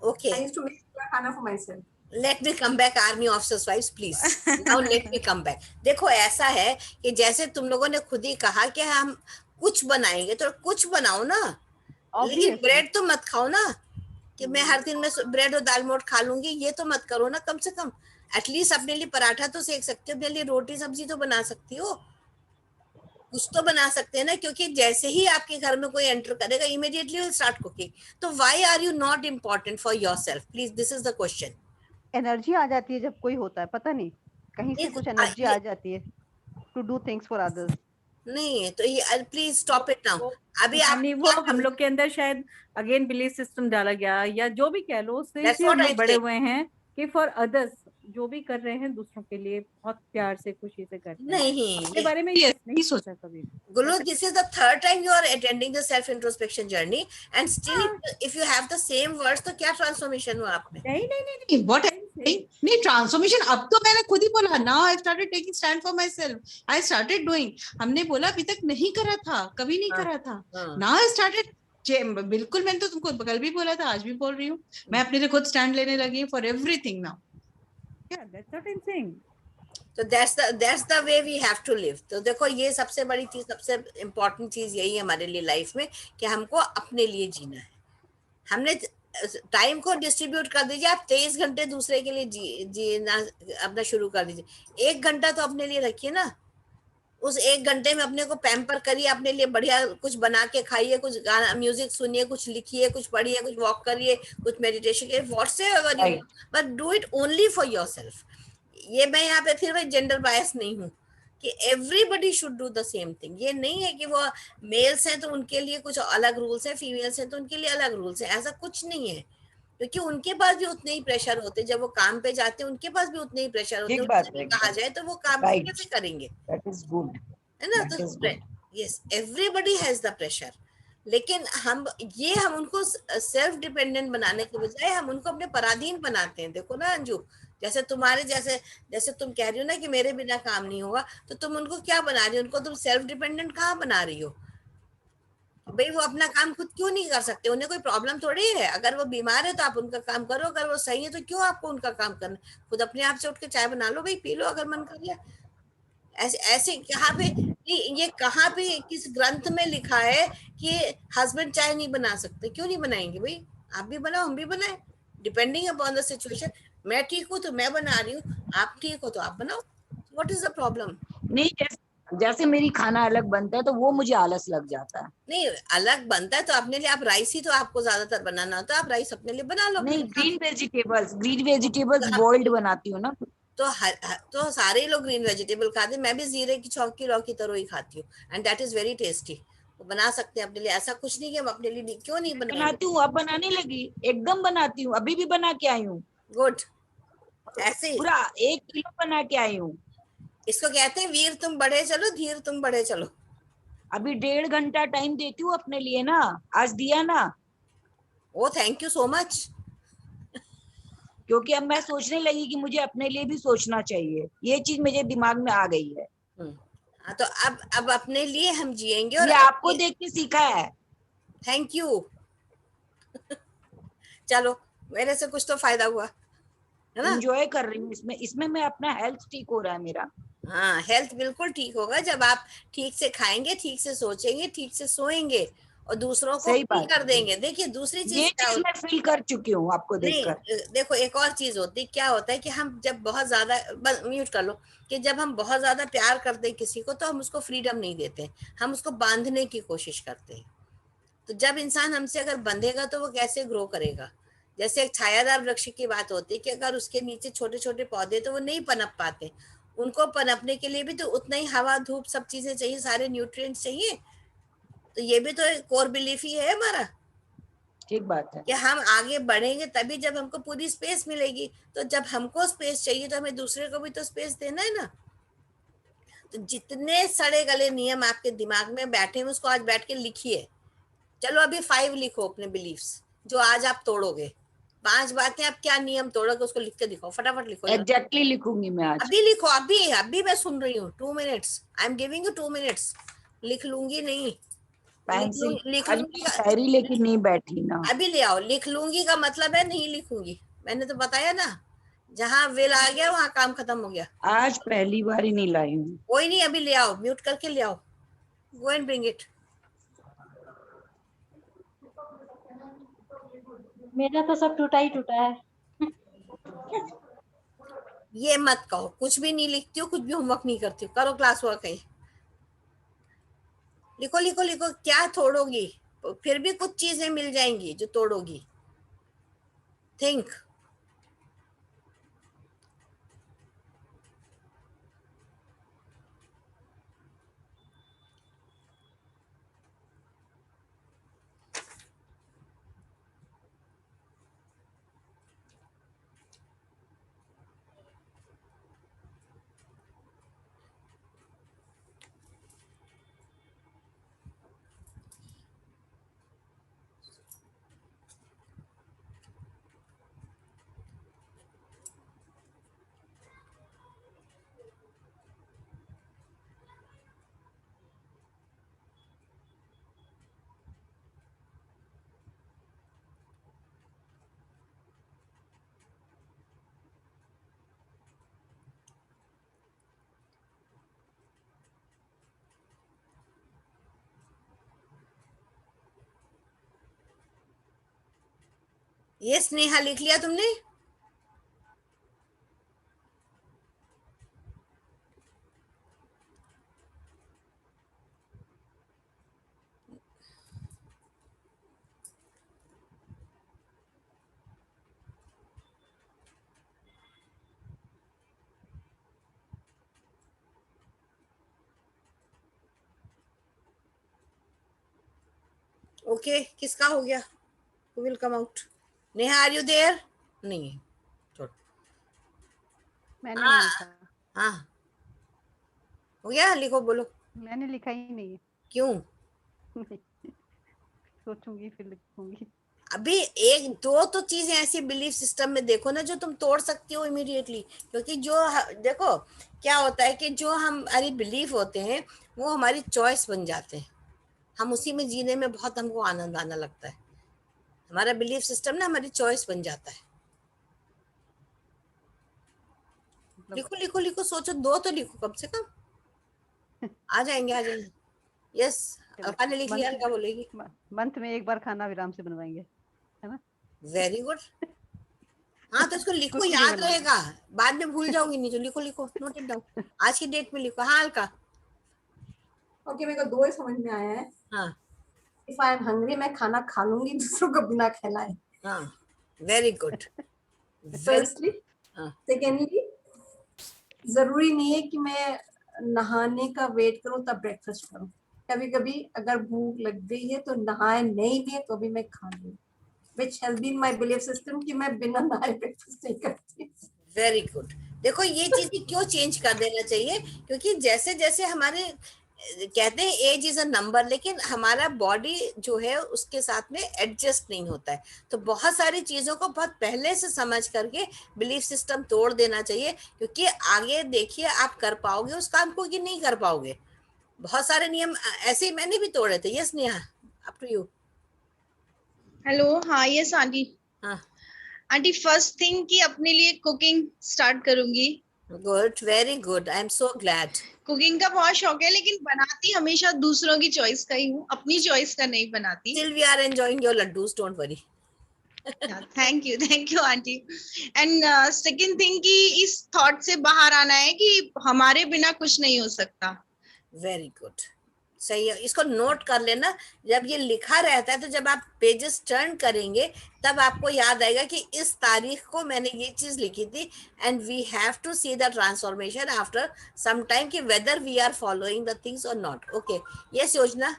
Okay, I used to make खाना for myself. let me come back, army officers wives, please. Now let me come back. देखो ऐसा है कि जैसे तुम लोगों ने खुद ही कहा कि हम कुछ बनाएंगे, तो कुछ बनाओ ना, लेकिन Obviously. ब्रेड तो मत खाओ ना कि मैं हर दिन में ब्रेड और दाल मोट खा लूंगी, ये तो मत करो ना। कम से कम एटलीस्ट अपने लिए पराठा तो सेक सकते हो, अपने लिए रोटी सब्जी तो बना सकती हो, कुछ तो बना सकते हैं ना। क्योंकि जैसे ही आपके घर में कोई एंटर करेगा इमीडिएटली विल स्टार्ट कुकिंग। तो why are you not important for yourself? Please, this is the question. Energy आ जाती है जब कोई होता है, पता नहीं कहीं से कुछ एनर्जी आ जाती है to do things for others. नहीं तो ये प्लीज स्टॉप इट नाउ। अभी आप नहीं वो हम लोग के अंदर शायद अगेन बिलीफ सिस्टम डाला गया, या जो भी कह लो, उससे That's ही हम what I लोग बड़े say. हुए हैं कि फॉर अदर्स जो भी कर रहे हैं दूसरों के लिए बहुत प्यार से खुशी से करते हैं। नहीं, इसके बारे में ये नहीं सोचा कभी। Gulu, this is the third time you are attending the self introspection journey and still if you have the same words, तो क्या transformation हुआ आप में? नहीं What I'm saying, नहीं ट्रांसफॉर्मेशन अब तो मैंने खुद ही बोला, now I started taking stand for myself, I started doing. हमने बोला अभी तक नहीं करा था, कभी नहीं करा था, now I started। बिल्कुल, मैंने तो तुमको कल भी बोला था, आज भी बोल रही हूँ, मैं अपने लिए खुद स्टैंड लेने लगी हूँ for everything now. Yeah, that's what I'm saying. तो that's the way we have to live. तो देखो ये सबसे बड़ी चीज, सबसे इम्पोर्टेंट चीज यही है हमारे लिए लाइफ में कि हमको अपने लिए जीना है। हमने टाइम को डिस्ट्रीब्यूट कर दीजिए, आप 23 घंटे दूसरे के लिए जीना अपना शुरू कर दीजिए। 1 घंटा तो अपने लिए रखिए ना। उस 1 घंटे में अपने को पैम्पर करिए, अपने लिए बढ़िया कुछ बना के खाइए, कुछ गाना म्यूजिक सुनिए, कुछ लिखिए, कुछ पढ़िए, कुछ वॉक करिए, कुछ मेडिटेशन करिए, whatever you, but do it only for yourself. ये मैं यहाँ पे फिर जेंडर बायस नहीं हूँ कि everybody should do the same thing. ये नहीं है कि वो मेल्स हैं तो उनके लिए कुछ अलग रूल्स हैं, फीमेल्स हैं तो उनके लिए अलग रूल्स हैं, ऐसा कुछ नहीं है। क्योंकि उनके पास भी उतने ही प्रेशर होते हैं, जब वो काम पे जाते हैं उनके पास भी उतने ही प्रेशर होते हैं। उनसे कहा जाए तो वो काम कैसे करेंगे, है ना? तो yes, everybody has the pressure. लेकिन हम उनको सेल्फ डिपेंडेंट बनाने के बजाय हम उनको अपने पराधीन बनाते हैं। देखो ना अंजू, जैसे तुम्हारे जैसे तुम कह रही हो ना कि मेरे बिना काम नहीं होगा, तो तुम उनको क्या बना रही हो? उनको तुम सेल्फ डिपेंडेंट कहाँ बना रही हो? भाई वो अपना काम खुद क्यों नहीं कर सकते? उन्हें कोई प्रॉब्लम थोड़ी है। अगर वो बीमार है तो आप उनका काम करो, अगर वो सही है तो क्यों आपको उनका काम करना? खुद अपने आप से उठ के चाय बना लो भाई, पी लो अगर मन कर लिया। ऐसे कहाँ पे ये कहाँ पे किस ग्रंथ में लिखा है कि हस्बैंड चाय नहीं बना सकते? क्यों नहीं बनाएंगे भाई? आप भी बनाओ, हम भी बनाए, डिपेंडिंग अपॉन द सिचुएशन। मैं ठीक हूँ तो मैं बना रही हूँ, आप ठीक हो तो आप बनाओ। What is the problem? नहीं, जैसे मेरी खाना अलग बनता है तो वो मुझे आलस लग जाता है। नहीं, अलग बनता है तो अपने लिए आप राइस ही तो आपको ज्यादातर बनाना होता है, आप राइस अपने लिए बना लो। नहीं, ग्रीन वेजिटेबल्स बॉइल्ड बनाती हूँ ना। तो सारे लोग ग्रीन वेजिटेबल खाते हैं, मैं भी जीरे की चौकी लौकी तरो ही खाती हूँ, and that is very tasty. वो बना सकते हैं अपने लिए, ऐसा कुछ नहीं कि हम अपने लिए नहीं, क्यों नहीं बनाती हूँ। अब बनाने लगी, एकदम बनाती हूँ, अभी भी बना के आई हूँ। गुड, ऐसे पूरा 1 किलो बना के आई हूँ। इसको कहते हैं वीर तुम बढ़े चलो, धीर तुम बढ़े चलो। अभी 1.5 घंटा टाइम देती हूँ अपने लिए ना, आज दिया ना। ओ थैंक यू सो मच। क्योंकि अब मैं सोचने लगी कि मुझे अपने लिए भी सोचना चाहिए, ये चीज मेरे दिमाग में आ गई है। तो अब अपने लिए हम जिएंगे, और ये आपको देख के सीखा है। Thank you. चलो, मेरे से कुछ तो फायदा हुआ है ना। एंजॉय कर रही हूँ इसमें मैं अपना हेल्थ ठीक हो रहा है मेरा। हाँ, हेल्थ बिल्कुल ठीक होगा जब आप ठीक से खाएंगे, ठीक से सोचेंगे, ठीक से सोएंगे और दूसरों को फील कर देंगे। देखिए दूसरी चीज ये चीज मैं फील कर चुकी हूँ आपको देखकर। देखो एक और चीज होती, क्या होता है कि हम जब बहुत ज्यादा, म्यूट कर लो, कि जब हम बहुत ज्यादा प्यार करते हैं किसी को तो हम उसको फ्रीडम नहीं देते, हम उसको बांधने की कोशिश करते हैं। तो जब इंसान हमसे अगर बंधेगा तो वो कैसे ग्रो करेगा? जैसे एक छायादार वृक्ष की बात होती है कि अगर उसके नीचे छोटे छोटे पौधे तो वो नहीं पनप पाते, उनको पनपने के लिए भी तो उतना ही हवा धूप सब चीजें चाहिए, सारे न्यूट्रिएंट्स चाहिए। तो ये भी तो कोर बिलीफ ही है हमारा। ठीक बात है कि हम आगे बढ़ेंगे तभी जब हमको पूरी स्पेस मिलेगी। तो जब हमको स्पेस चाहिए तो हमें दूसरे को भी तो स्पेस देना है ना। तो जितने सड़े गले नियम आपके दिमाग में बैठे हैं उसको आज बैठ के लिखिए, चलो अभी 5 लिखो अपने बिलीफ्स जो आज आप तोड़ोगे। 5 बातें आप क्या नियम तोड़ोगे उसको लिख के दिखाओ, फटाफट लिखो। एग्जैक्टली लिखूंगी मैं आज। अभी लिखो, अभी मैं सुन रही हूँ। 2 minutes, I am giving you 2 minutes. लिख लूंगी नहीं, लिख लूंगी डायरी लेके नहीं बैठी ना। अभी ले आओ। लिख लूंगी का मतलब है नहीं लिखूंगी। मैंने तो बताया ना, जहाँ विल आ गया वहां काम खत्म हो गया। आज पहली बार ही नहीं लाई हूँ। कोई नहीं, अभी ले आओ, म्यूट करके ले आओ। Go and bring it. मेरा तो सब टूटा ही टूटा है। ये मत कहो, कुछ भी नहीं लिखती हो, कुछ भी होमवर्क नहीं करती हो। करो क्लास वर्क है। लिखो लिखो लिखो, क्या तोड़ोगी? फिर भी कुछ चीजें मिल जाएंगी जो तोड़ोगी। थिंक। ये स्नेहा लिख लिया तुमने? ओके, किसका हो गया? Who will come out? Neha, are you there? नहीं है। मैंने नहीं लिखा। हाँ, हो गया। लिखो, बोलो। मैंने लिखा ही नहीं है। क्यों? सोचूंगी फिर लिखूंगी। अभी 1-2 तो चीजें ऐसी बिलीफ सिस्टम में देखो ना जो तुम तोड़ सकती हो इमीडिएटली। क्योंकि जो देखो क्या होता है कि जो हमारी बिलीफ होते हैं वो हमारी चॉइस बन जाते हैं। हम उसी में जीने में बहुत हमको आनंद आना लगता है। हमारा बिलीफ सिस्टम ना हमारी चॉइस बन जाता है। लिखो लिखो लिखो, सोचो 2 तो लिखो कम से कम। आ जाएंगे। यस, अलका ने लिख लिया। अलका बोलेगी मंथ में एक बार खाना विराम से बनवाएंगे, है ना? Very good. हाँ, तो इसको लिखो, याद रहेगा, बाद में भूल जाओगी नहीं। तो लिखो लिखो, नोट इट डाउन, आज की डेट में लिखो। हाँ अलका। ओके, मेरे को 2 ही समझ में आया है। हाँ, इफ आई एम हंग्री, मैं खाना खा लूंगी दूसरों को बिना खिलाए। हाँ, वेरी गुड। फर्स्टली। सेकेंडली, जरूरी नहीं है कि मैं नहाने का वेट करूं तब ब्रेकफास्ट करूं। कभी कभी अगर भूख लग गई है तो नहाए नहीं भी है तो भी मैं खा लूं, which has been my belief system कि मैं बिना नहाए ब्रेकफास्ट नहीं करती। Very good. देखो ये चीजें क्यों चेंज कर देना चाहिए? क्योंकि जैसे जैसे हमारे कहते हैं एज इज अ नंबर, लेकिन हमारा बॉडी जो है उसके साथ में एडजस्ट नहीं होता है। तो बहुत सारी चीजों को बहुत पहले से समझ करके बिलीफ सिस्टम तोड़ देना चाहिए। क्योंकि आगे देखिए आप कर पाओगे उस काम को कि नहीं कर पाओगे। बहुत सारे नियम ऐसे ही मैंने भी तोड़े थे। Yes Neha, up to you. Hello. हाँ यस आंटी। हाँ आंटी, फर्स्ट थिंग कि अपने लिए कुकिंग स्टार्ट करूंगी। Good, very good, I am so glad. Cooking का बहुत शौक है, लेकिन बनाती हमेशा दूसरों की चॉइस का ही हूँ, अपनी चॉइस का नहीं बनाती। Still we are enjoying your laddus, don't worry. Thank you aunty. And second thing कि इस थॉट से बाहर आना है कि हमारे बिना कुछ नहीं हो सकता। वेरी गुड, सही है। इसको नोट कर लेना। जब ये लिखा रहता है तो जब आप पेजेस टर्न करेंगे तब आपको याद आएगा कि इस तारीख को मैंने ये चीज लिखी थी। And we have to see the transformation after some time कि whether we are following the things और नॉट। Okay, yes Yojana.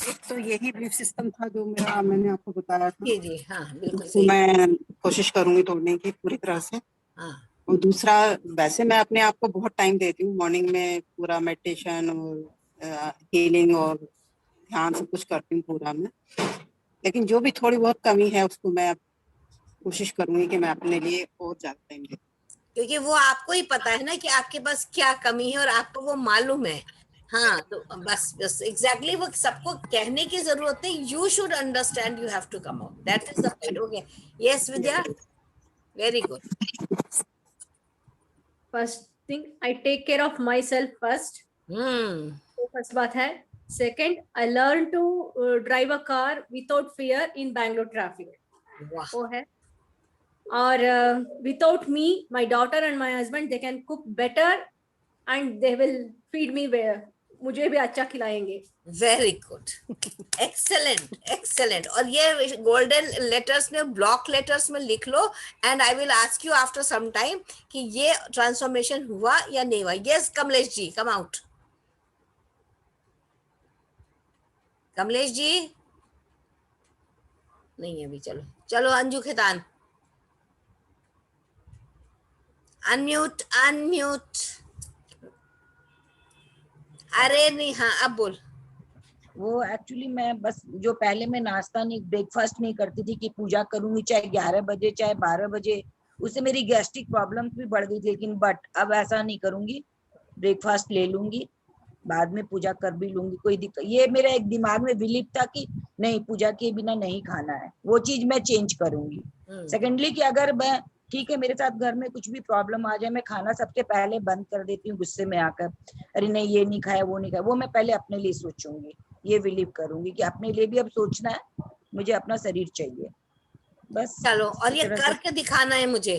एक तो यही बिलीफ सिस्टम था जो मेरा मैंने आपको बताया था। जी जी, हाँ बिल्कुल तो सही। मैं कोशिश करूंगी तोड़ने की पूरी तरह से। हाँ, और दूसरा, वैसे मैं अपने आप को बहुत टाइम देती हूँ, मॉर्निंग में पूरा मेडिटेशन और हीलिंग और ध्यान सब कुछ करती हूँ पूरा मैं, लेकिन जो भी थोड़ी बहुत कमी है उसको मैं कोशिश करूंगी कि मैं अपने लिए और ज्यादा टाइम दूं, क्योंकि वो आपको ही पता है ना कि आपके पास क्या कमी है और आपको वो मालूम है। हाँ, तो बस बस एग्जैक्टली वो सबको कहने की जरूरत नहीं, you should understand, you have to come out, that is the point. Okay, yes Vidya, very good. First thing, I take care of myself first. तो फर्स्ट बात है। Second, I learn to drive a car without fear in Bangalore traffic. वो है। और without me, my daughter and my husband, they can cook better and they will feed me where मुझे भी अच्छा खिलाएंगे। Very good, excellent excellent. और ये गोल्डन लेटर्स में, ब्लॉक लेटर्स में लिख लो, and I will ask you after some time कि ये ट्रांसफॉर्मेशन हुआ या नहीं हुआ। Yes Kamlesh ji, come out. Kamlesh ji नहीं है अभी। चलो चलो अंजू खेतान, अनम्यूट अनम्यूट। अरे नहीं, हाँ अब बोल। वो एक्चुअली मैं बस जो पहले मैं नाश्ता नहीं, ब्रेकफास्ट नहीं करती थी कि पूजा करूंगी चाहे 11 बजे चाहे 12 बजे, उससे मेरी गैस्ट्रिक प्रॉब्लम भी बढ़ गई थी। लेकिन बट अब ऐसा नहीं करूंगी, ब्रेकफास्ट ले लूंगी, बाद में पूजा कर भी लूंगी, कोई दिक्कत। ये मेरा एक दिमाग में बिलीव था कि नहीं, पूजा के बिना नहीं खाना है, वो चीज मैं चेंज करूंगी। सेकेंडली कि अगर मैं, ठीक है मेरे साथ घर में कुछ भी प्रॉब्लम आ जाए, मैं खाना सबसे पहले बंद कर देती हूँ गुस्से में आकर, अरे नहीं ये नहीं खाया वो नहीं खाया, वो मैं पहले अपने लिए सोचूंगी, ये बिलीव करूंगी कि अपने लिए भी अब सोचना है, मुझे अपना शरीर चाहिए बस। चलो, और ये करके दिखाना है मुझे,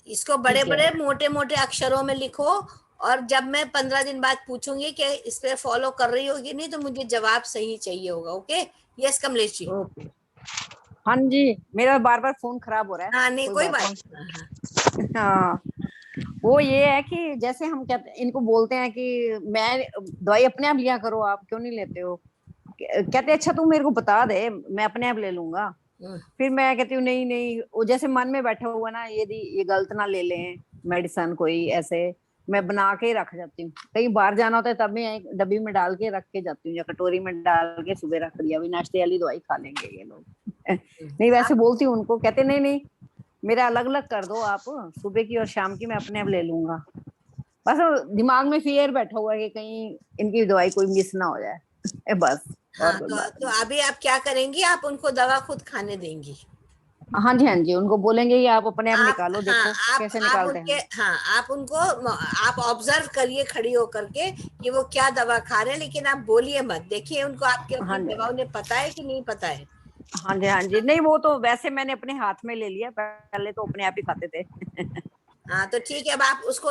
इसको बड़े बड़े मोटे मोटे अक्षरों में लिखो, और जब मैं 15 दिन बाद पूछूंगी कि इस पे फॉलो कर रही होगी नहीं, तो मुझे जवाब सही चाहिए होगा। ओके, यस कमलेश जी। हाँ जी, मेरा बार बार फोन खराब हो रहा है। हाँ नहीं, कोई बात नहीं। हाँ, वो ये है कि जैसे हम कहते, इनको बोलते हैं कि मैं दवाई अपने आप लिया करो, आप क्यों नहीं लेते हो? कहते अच्छा तू मेरे को बता दे, मैं अपने आप ले लूंगा। फिर मैं कहती हूँ नहीं नहीं, वो जैसे मन में बैठा हुआ ना, ये गलत ना ले लें मेडिसिन कोई, ऐसे मैं बना के रख जाती हूँ। कहीं बाहर जाना होता है तब मैं एक डब्बी में डाल के रख के जाती हूँ, या कटोरी में डाल के सुबह रख दिया, भी नाश्ते वाली दवाई खा लेंगे ये लोग। नहीं वैसे बोलती हूँ उनको, कहते नहीं नहीं मेरा अलग अलग कर दो आप, सुबह की और शाम की मैं अपने आप ले लूंगा। बस दिमाग में फियर बैठा हुआ है कि कहीं इनकी दवाई कोई मिस ना हो जाए बस। हाँ, तो अभी आप क्या करेंगे, आप उनको दवा खुद खाने देंगी? हाँ जी हाँ जी, उनको बोलेंगे ये आप अपने आप निकालो, देखो कैसे निकालते हैं। हाँ, आप उनको, आप ऑब्जर्व करिए खड़ी होकर के कि वो क्या दवा खा रहे हैं, लेकिन आप बोलिए मत, देखिए उनको आपके अपनी दवा उन्हें पता है कि नहीं पता है। हाँ जी हाँ जी, नहीं वो तो वैसे मैंने अपने हाथ में ले लिया, पहले तो अपने आप ही खाते थे। हाँ तो ठीक है, अब आप उसको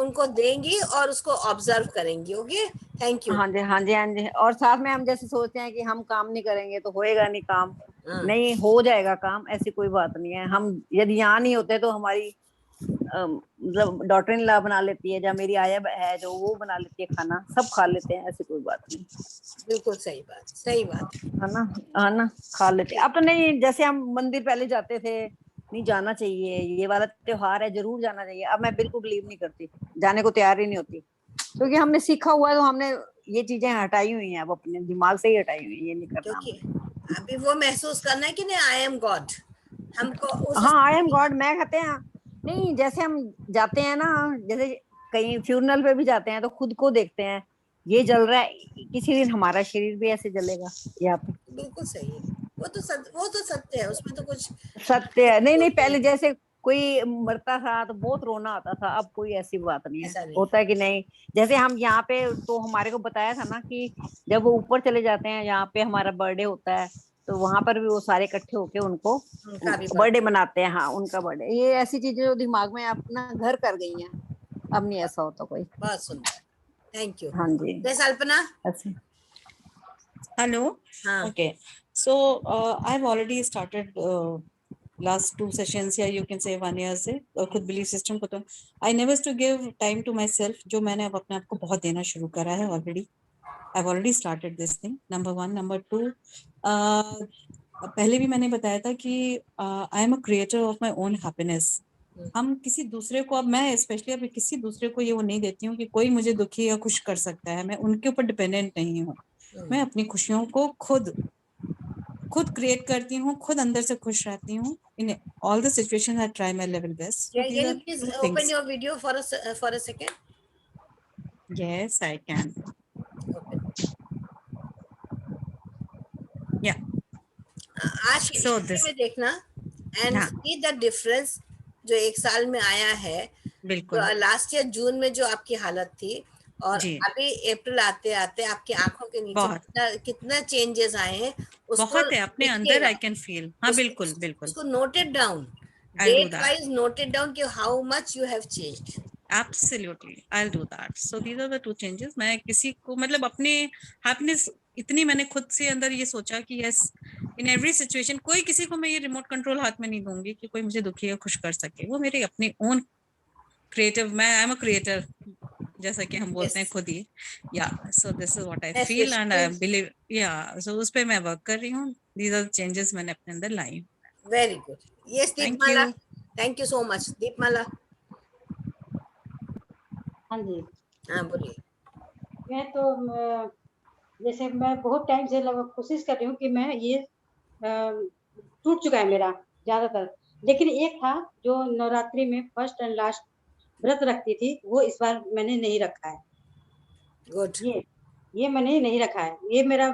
उनको देंगी और उसको ऑब्जर्व करेंगी। Okay, thank you. हाँ जी हाँ जी हाँ जी। और साथ में हम जैसे सोचते हैं कि हम काम नहीं करेंगे तो होएगा नहीं काम, नहीं हो जाएगा काम, ऐसी कोई बात नहीं है। हम यदि यहाँ नहीं होते तो हमारी मतलब डॉटर इन लॉ बना लेती है, या मेरी आया है जो वो बना लेती है खाना, सब खा लेते हैं, ऐसी कोई बात नहीं। बिल्कुल सही बात, सही बात है ना, है ना, खा लेते। अब तो नहीं, जैसे हम मंदिर पहले जाते थे, नहीं जाना चाहिए, ये वाला त्योहार है जरूर जाना चाहिए, अब मैं बिल्कुल बिलीव नहीं करती, जाने को तैयार ही नहीं होती, क्योंकि हमने सीखा हुआ है, तो हमने ये चीजें हटाई हुई हैं, अब अपने दिमाग से ही हटाई हुई है, ये नहीं करना। क्योंकि अभी वो महसूस करना है कि नहीं, आई एम गॉड, हमको हाँ आई एम गॉड मैं कहते हैं। नहीं जैसे हम जाते हैं ना, जैसे कहीं फ्यूनरल पे भी जाते हैं तो खुद को देखते हैं, ये जल रहा है, किसी दिन हमारा शरीर भी ऐसे जलेगा यहाँ पे। बिल्कुल सही है, वो तो सत्य है, उसमें तो कुछ सत्य है। नहीं नहीं, पहले जैसे कोई मरता था तो बहुत रोना आता था, अब कोई ऐसी बात नहीं है। होता है कि नहीं, जैसे हम यहाँ पे तो हमारे को बताया था ना कि जब वो ऊपर चले जाते हैं, यहाँ पे हमारा बर्थडे होता है, तो वहां पर भी वो सारे इकट्ठे होके उनको बर्थडे मनाते हैं। हाँ उनका बर्थडे, ये ऐसी चीजें जो दिमाग में अपना घर कर गई हैं, अब नहीं ऐसा होता कोई। बहुत सुंदर, थैंक यू। हाँ जी, कल्पना। Hello. Okay. So I've already started last 2 sessions, या you can say 1 year से खुद belief system को, तो I never to give time to myself, जो मैंने अब अपने आप को बहुत देना शुरू करा है already. I've already started this thing. Number 1. Number 2, पहले भी मैंने बताया था कि I am a creator of my own happiness. हम किसी दूसरे को, अब मैं स्पेशली अभी किसी दूसरे को ये वो नहीं देती हूँ कि कोई मुझे दुखी या खुश कर सकता है, मैं उनके ऊपर डिपेंडेंट नहीं हूँ। मैं अपनी खुशियों को खुद क्रिएट करती हूँ, खुद अंदर से खुश रहती हूँ। In all the situations I try my level best. Can you please open your video for a second? Yes, I can. Yeah. आज So में देखना एंड सी द डिफरेंस जो 1 साल में आया है। बिल्कुल। लास्ट ईयर जून में जो आपकी हालत थी और जी। अभी अप्रैल आते आते आपकी आंखों के नीचे कितना चेंजेस आए हैं बहुत है अपने अंदर, आई कैन फील। हाँ बिल्कुल बिल्कुल। उसको noted down, date wise noted down कि how much you have changed. Absolutely, I'll do that. So these are the 2 changes. मैं किसी को मतलब अपने हैप्पीनेस इतनी मैंने खुद से अंदर ये सोचा कि यस, इन एवरी सिचुएशन कोई किसी को मैं ये रिमोट कंट्रोल हाथ में नहीं दूंगी कि कोई मुझे दुखी या खुश कर सके। वो मेरे अपने ओन क्रिएटिव, मैं आई एम अ क्रिएटर, जैसा कि हम बोलते हैं खुद ही। या so this is what I feel and I believe. या सो उस पे मैं वर्क कर रही हूँ। दीज आर चेंजेस मैंने अपने अंदर लाई हूँ। Very good. Yes Deepmala, thank you so much. Deepmala. हाँ जी। हाँ बोलिए। मैं तो जैसे मैं बहुत टाइम से कोशिश कर रही हूँ कि मैं ये टूट चुका है मेरा ज्यादातर, लेकिन एक था जो नवरात्रि में फर्स्ट एंड लास्ट व्रत रखती थी, वो इस बार मैंने नहीं रखा है। गुड। ये मैंने नहीं रखा है। ये मेरा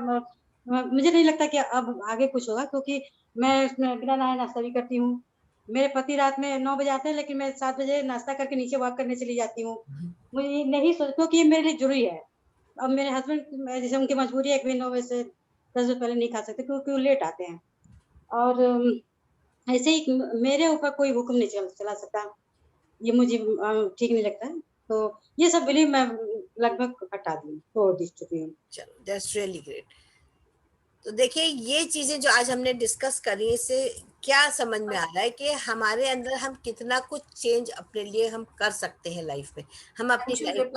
मुझे नहीं लगता कि अब आगे कुछ होगा, क्योंकि मैं बिना नहाए नाश्ता भी करती हूँ। मेरे पति रात में 9 बजे आते हैं, लेकिन मैं 7 बजे नाश्ता करके नीचे वॉक करने चली जाती हूँ। मुझे नहीं सोच, क्योंकि ये मेरे लिए जरूरी है। अब मेरे हस्बैंड जैसे उनकी मजबूरी है कि 9 बजे से 10 बजे पहले नहीं खा सकते, क्योंकि वो लेट आते हैं। और ऐसे ही मेरे ऊपर कोई हुक्म नहीं चला सकता, ये मुझे ठीक नहीं लगता है। तो ये सब बिलीव मैं लगभग हटा दी, छोड़ दी चुकी हूँ। चलो, दैट्स रियली ग्रेट। तो देखिए, ये चीजें जो आज हमने डिस्कस करी, इससे क्या समझ में आ रहा है कि हमारे अंदर हम कितना कुछ चेंज अपने लिए हम कर सकते हैं लाइफ में। हम अपनी लाइफ।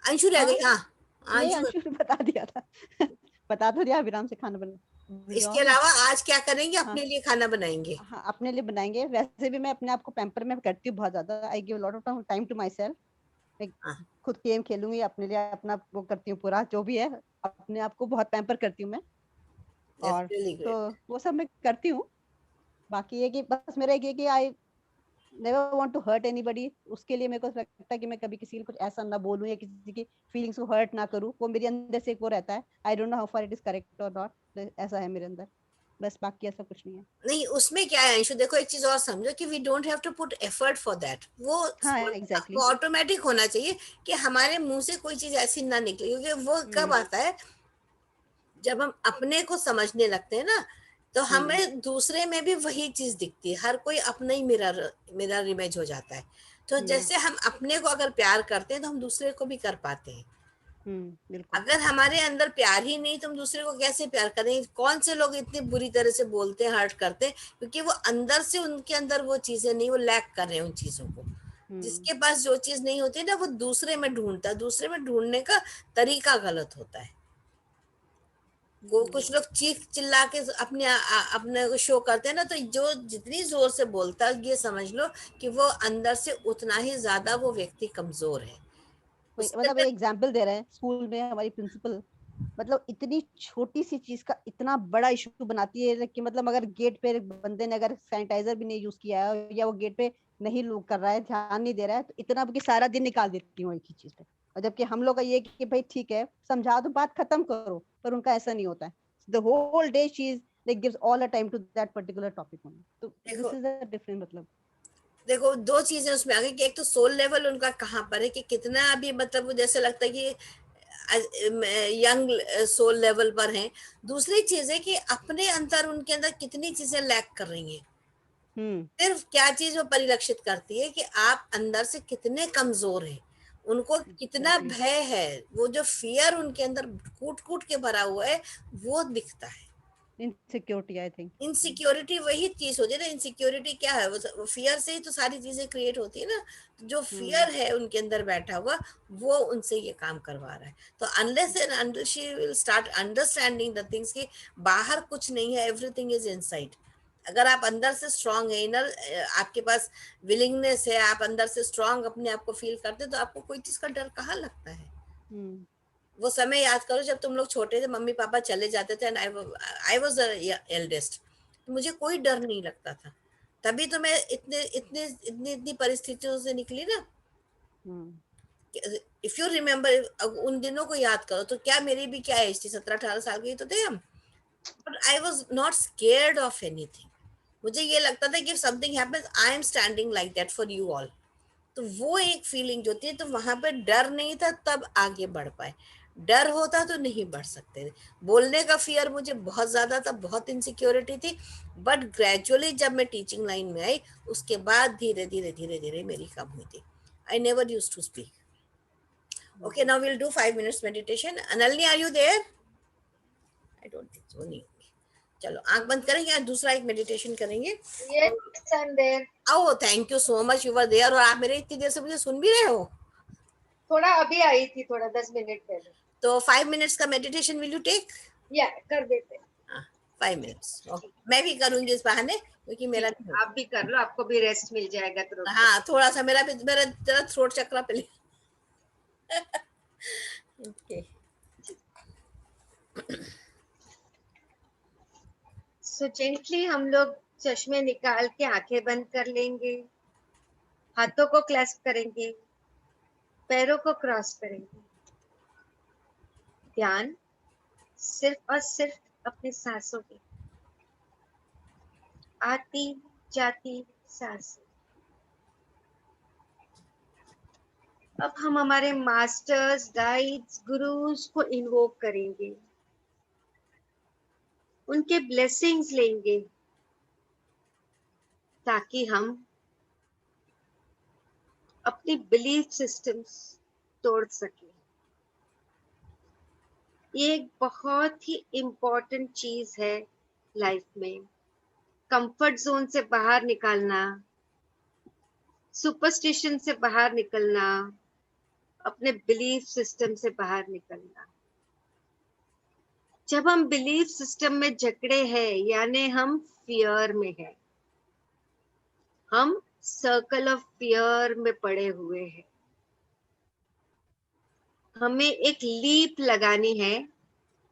अंशु रह गई। हाँ अंशु ने बता दिया था। बता तो दिया, विराम से खाना बना। इसके अलावा आज क्या करेंगे? अपने लिए खाना बनाएंगे। हाँ, अपने लिए बनाएंगे। वैसे भी मैं अपने आप को पैम्पर में करती हूँ बहुत ज्यादा। I give lot of time to myself. मैं खुद गेम खेलूंगी, अपने लिए अपना वो करती हूँ, पूरा जो भी है अपने आप को बहुत पैम्पर करती हूँ मैं। और तो वो सब मैं करती हूँ। बाकी ये कि बस मेरा एक कि I never want to hurt anybody. उसके लिए मेरे को लगता है कि मैं कभी किसी को कुछ ऐसा ना बोलूं या किसी की फीलिंग्स को हर्ट ना करूं। वो मेरे अंदर से एक वो रहता है। I don't know how far it is correct और नॉट, ऐसा है मेरे अंदर। बस बाकी ऐसा कुछ नहीं है। नहीं, उसमें क्या है अंशु, देखो एक चीज और समझो कि we don't have to put effort for that. वो exactly. वो ऑटोमेटिक होना चाहिए कि हमारे मुंह से कोई चीज ऐसी ना निकले। क्योंकि वो कब आता है, जब हम अपने को समझने लगते हैं ना, तो हमें दूसरे में भी वही चीज दिखती है। हर कोई अपना ही मिरर इमेज हो जाता है। तो जैसे हम अपने को अगर प्यार करते हैं तो हम दूसरे को भी कर पाते हैं। अगर हमारे अंदर प्यार ही नहीं तो हम दूसरे को कैसे प्यार करें? कौन से लोग इतनी बुरी तरह से बोलते हैं, हर्ट करते हैं? क्योंकि वो अंदर से, उनके अंदर वो चीजें नहीं, वो लैक कर रहे हैं उन चीजों को। जिसके पास जो चीज नहीं होती ना, वो दूसरे में ढूंढता है। दूसरे में ढूंढने का तरीका गलत होता है। वो कुछ लोग चीख चिल्ला के अपने को शो करते हैं ना, तो जो जितनी जोर से बोलता है, ये समझ लो कि वो अंदर से उतना ही ज्यादा वो व्यक्ति कमजोर है। मतलब एक एग्जांपल दे रहे हैं, स्कूल में हमारी प्रिंसिपल मतलब इतनी छोटी सी चीज का इतना बड़ा इशू बनाती है कि मतलब अगर गेट पे बंदे ने अगर सैनिटाइजर भी नहीं यूज किया है या वो गेट पे नहीं लुक कर रहा है, ध्यान नहीं दे रहा है, तो इतना कि सारा दिन निकाल देती हूँ एक ही चीज पे। और जबकि हम लोग का ये कि भाई ठीक है, समझा दो, बात खत्म करो, पर उनका ऐसा नहीं होता है। The whole day she is like gives all a time to that particular topic only. तो दिस इज अ डिफरेंट, मतलब देखो दो चीजें उसमें आ गई कि एक तो सोल लेवल उनका कहाँ पर है, कि कितना अभी मतलब जैसे लगता है कि यंग सोल लेवल पर हैं। दूसरी चीज है कि अपने अंदर, उनके अंदर कितनी चीजें लैक कर रही हैं। सिर्फ क्या चीज वो परिलक्षित करती है कि आप अंदर से कितने कमजोर हैं, उनको कितना भय है। वो जो फियर उनके अंदर कूट कूट के भरा हुआ है, वो दिखता है। इनसिक्योरिटी, आई थिंक इनसिक्योरिटी वही चीज होती है ना। इनसिक्योरिटी क्या है? वो फियर से ही तो सारी चीजें क्रिएट होती है ना। तो जो फियर है उनके अंदर बैठा हुआ, वो उनसे ये काम करवा रहा है। तो unless and until she will start understanding the things कि बाहर कुछ नहीं है, एवरीथिंग इज इनसाइड। अगर आप अंदर से स्ट्रांग है, इनर आपके पास विलिंगनेस है, आप अंदर से स्ट्रांग अपने आप को फील करते, तो आपको कोई चीज का डर कहाँ लगता है। वो समय याद करो जब तुम लोग छोटे थे, मम्मी पापा चले जाते थे, and I was the eldest, तो मुझे कोई डर नहीं लगता था। तभी तो मैं इतनी परिस्थितियों से निकली ना। इफ यू रिमेम्बर, उन दिनों को याद करो तो क्या मेरी भी क्या एज थी, 17-18 साल की तो थे हम, but I was not scared of anything. मुझे ये लगता था कि if something happens I am standing like that for you all. तो वो एक फीलिंग जो थी, तो वहां पे डर नहीं था, तब आगे बढ़ पाए। डर होता तो नहीं बढ़ सकते थे। बोलने का फियर मुझे बहुत ज्यादा था, बहुत इनसिक्योरिटी थी, बट ग्रेजुअली जब मैं टीचिंग लाइन में आई, उसके बाद धीरे धीरे मेरी कम हुई थी। I never used to speak. Okay, now we'll do 5 minutes meditation. Analni, are you there? I don't think so. नहीं। चलो आंख बंद करेंगे और दूसरा एक मेडिटेशन करेंगे। Yes, I'm there. Oh, thank you so much. You were there और आप मेरे इतनी देर से मुझे सुन भी रहे हो। थोड़ा अभी आई थी, थोड़ा 10 मिनट पहले। तो 5 minutes का मेडिटेशन will you take? या कर देते। 5 minutes. Okay. मैं भी करूंगी इस बहाने, क्योंकि मेरा आप भी कर लो, आपको भी रेस्ट मिल जाएगा थ्रोट। हाँ, थोड़ा सा मेरा जरा थ्रोट चक्रा पे Okay. So gently हम लोग चश्मे निकाल के आंखें बंद कर लेंगे, हाथों को क्लैस्प करेंगे, पैरों को क्रॉस करेंगे। ध्यान सिर्फ और सिर्फ अपने सांसों पे, आती जाती सांसें। अब हम हमारे मास्टर्स, गाइड्स, गुरुज को इन्वोक करेंगे, उनके ब्लेसिंग्स लेंगे, ताकि हम अपनी बिलीफ सिस्टम्स तोड़ सकें। ये एक बहुत ही इम्पोर्टेंट चीज है लाइफ में। कंफर्ट जोन से बाहर निकालना, सुपरस्टिशन से बाहर निकलना, अपने बिलीफ सिस्टम से बाहर निकलना। जब हम बिलीफ सिस्टम में जकड़े हैं, यानी हम फियर में हैं, हम सर्कल ऑफ फियर में पड़े हुए हैं। हमें एक लीप लगानी है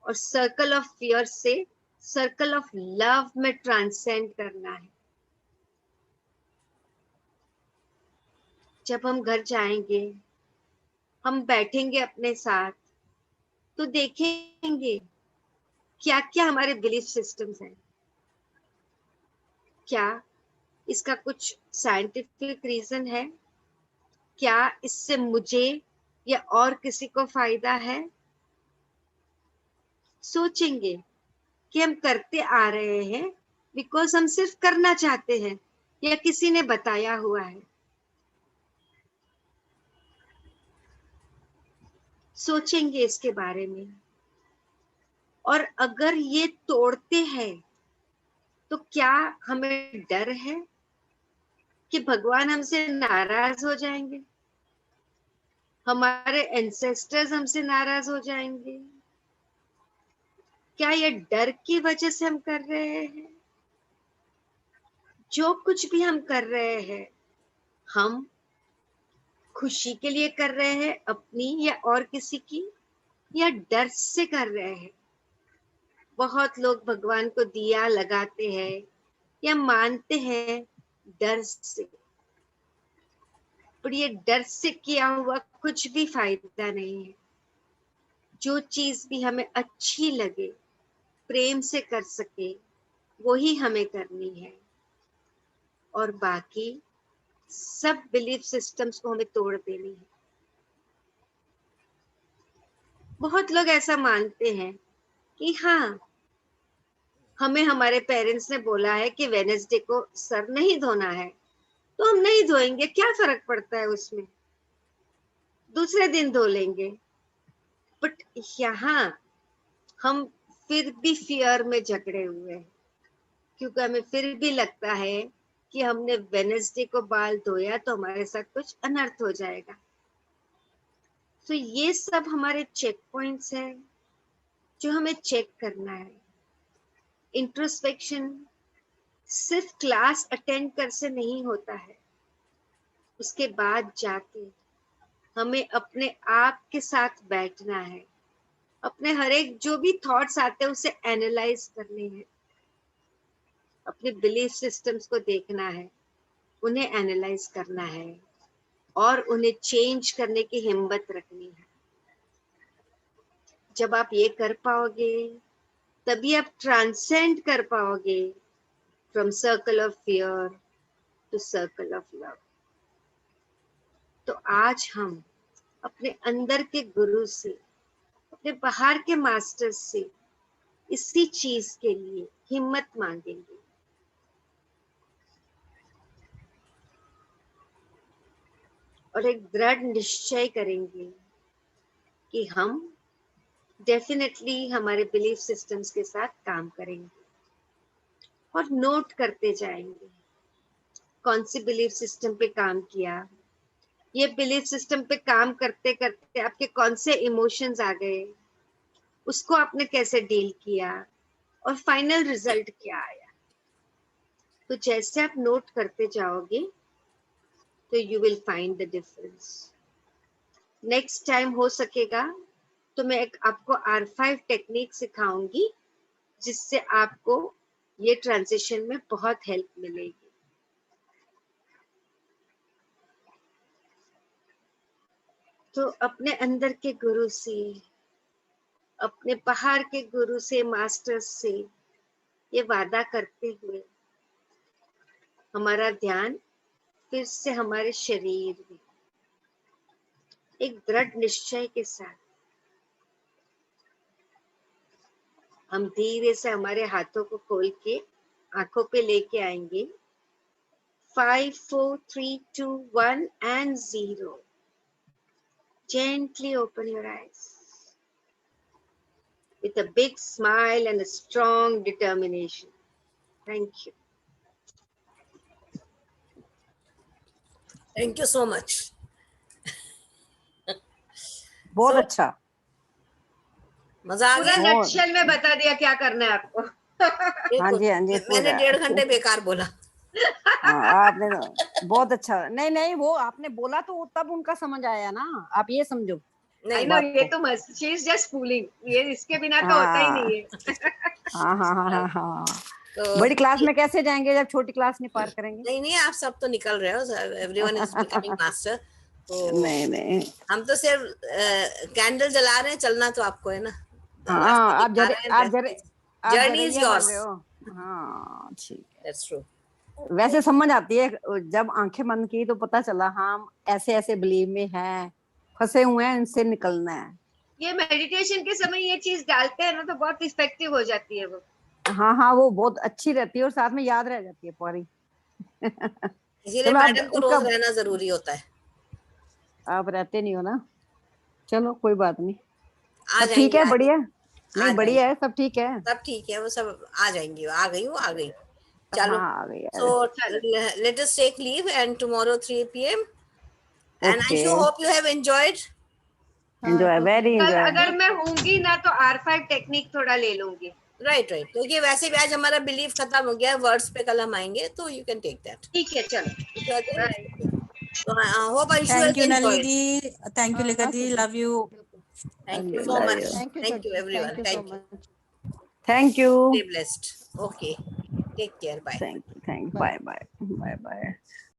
और सर्कल ऑफ फियर से सर्कल ऑफ लव में ट्रांसेंड करना है। जब हम घर जाएंगे, हम बैठेंगे अपने साथ, तो देखेंगे क्या क्या हमारे बिलीफ सिस्टम्स हैं। क्या इसका कुछ साइंटिफिक रीजन है? क्या इससे मुझे या और किसी को फायदा है? सोचेंगे कि हम करते आ रहे हैं बिकॉज हम सिर्फ करना चाहते हैं या किसी ने बताया हुआ है। सोचेंगे इसके बारे में, और अगर ये तोड़ते हैं तो क्या हमें डर है कि भगवान हमसे नाराज हो जाएंगे, हमारे एंसेस्टर्स हमसे नाराज हो जाएंगे? क्या ये डर की वजह से हम कर रहे हैं? जो कुछ भी हम कर रहे हैं, हम खुशी के लिए कर रहे हैं अपनी या और किसी की, या डर से कर रहे हैं? बहुत लोग भगवान को दिया लगाते हैं या मानते हैं डर से, पर ये डर से किया हुआ कुछ भी फायदा नहीं है। जो चीज भी हमें अच्छी लगे, प्रेम से कर सके, वही हमें करनी है, और बाकी सब बिलीफ सिस्टम्स को हमें तोड़ देनी है। बहुत लोग ऐसा मानते हैं कि हाँ, हमें हमारे पेरेंट्स ने बोला है कि वेडनेसडे को सर नहीं धोना है, तो हम नहीं धोएंगे, क्या फर्क पड़ता है उसमें, दूसरे दिन धो लेंगे। बट यहाँ हम फिर भी फियर में जकड़े हुए हैं, क्योंकि हमें फिर भी लगता है कि हमने वेडनेसडे को बाल धोया तो हमारे साथ कुछ अनर्थ हो जाएगा। तो ये सब हमारे चेक पॉइंट्स हैं जो हमें चेक करना है। इंट्रोस्पेक्शन, सिर्फ क्लास अटेंड कर से नहीं होता है, उसके बाद जाके हमें अपने आप के साथ बैठना है, अपने हर एक जो भी थॉट्स आते हैं उसे एनालाइज करने हैं, अपने बिलीफ सिस्टम्स को देखना है, उन्हें एनालाइज करना है और उन्हें चेंज करने की हिम्मत रखनी है। जब आप ये कर पाओगे तभी आप ट्रांसेंड कर पाओगे from circle of fear to circle of love. तो आज हम अपने अंदर के गुरु से, अपने बाहर के मास्टर से इसी चीज के लिए हिम्मत मांगेंगे। और एक दृढ़ निश्चय करेंगे कि हम डेफिनेटली हमारे बिलीफ सिस्टम्स के साथ काम करेंगे और नोट करते जाएंगे कौन सी बिलीफ सिस्टम पे काम किया, ये बिलीफ सिस्टम पे काम करते करते आपके कौन से इमोशंस आ गए, उसको आपने कैसे डील किया और फाइनल रिजल्ट क्या आया। तो जैसे आप नोट करते जाओगे तो you will find the difference. Next time हो सकेगा तो मैं आपको R5 टेक्निक सिखाऊंगी जिससे आपको ये ट्रांजिशन में बहुत हेल्प मिलेगी। तो अपने अंदर के गुरु से, अपने बाहर के गुरु से, मास्टर से ये वादा करते हुए हमारा ध्यान फिर से हमारे शरीर में एक दृढ़ निश्चय के साथ हम धीरे से हमारे हाथों को खोल के आंखों पे लेके आएंगे। 5, 4, 3, 2, 1 and 0. Gently open your eyes with a big smile and a strong determination. Thank you. Thank you so much. बहुत अच्छा, मजा आ पूरा गया। नटशेल में बता दिया क्या करना है आपको। हाँ जी, हाँ जी, मैंने 1.5 घंटे बेकार बोला। हाँ, आपने तो बहुत अच्छा, नहीं नहीं वो आपने बोला तो तब उनका समझ आया ना, आप ये समझो। नहीं ना, ये तो मस्त, शी इज जस्ट फूलिंग, ये इसके बिना तो होता ही नहीं है। हाँ हाँ हाँ हाँ हाँ। तो बड़ी क्लास में कैसे जाएंगे जब छोटी क्लास नहीं पार करेंगे? नहीं नहीं, आप सब तो निकल रहे हो, एवरीवन इज बिकमिंग मास्टर। तो नहीं नहीं, हम तो सिर्फ कैंडल जला रहे हैं, चलना तो आपको है ना। हाँ, आप जर्नी इज योर्स। हाँ ठीक है, दैट्स ट्रू। वैसे समझ आती है जब आंखें बंद की तो पता चला हम ऐसे ऐसे बिलीव में हैं, फंसे हुए हैं, इनसे निकलना है। ये मेडिटेशन के समय ये चीज डालते हैं ना तो बहुत इफेक्टिव हो जाती है वो। हाँ हाँ, वो बहुत अच्छी रहती है और साथ में याद रह जाती है पूरी। इसीलिए मैडम को रोज रहना जरूरी होता है। आप रहते नहीं हो ना, चलो कोई बात नहीं, सब ठीक है, बढ़िया, नहीं बढ़िया है, सब ठीक है, सब ठीक है, वो सब आ जाएंगी, आ गई। चलो, so let us take leave and tomorrow 3 PM and I sure hope you have enjoyed. Enjoy, very enjoy. अगर मैं होंगी ना तो R5 टेक्निक थोड़ा ले लूंगी। राइट, क्योंकि वैसे भी आज हमारा बिलीफ खत्म हो गया, वर्ड्स पे कल हम आएंगे, तो यू कैन टेक दैट। ठीक है, चलो। So I hope I should Thank you Nalini, thank you Lekha ji, love you. Thank you so much. Thank you everyone. Thank you. Thank you. Stay blessed. Okay. Take care. Bye. Thank you. Bye bye.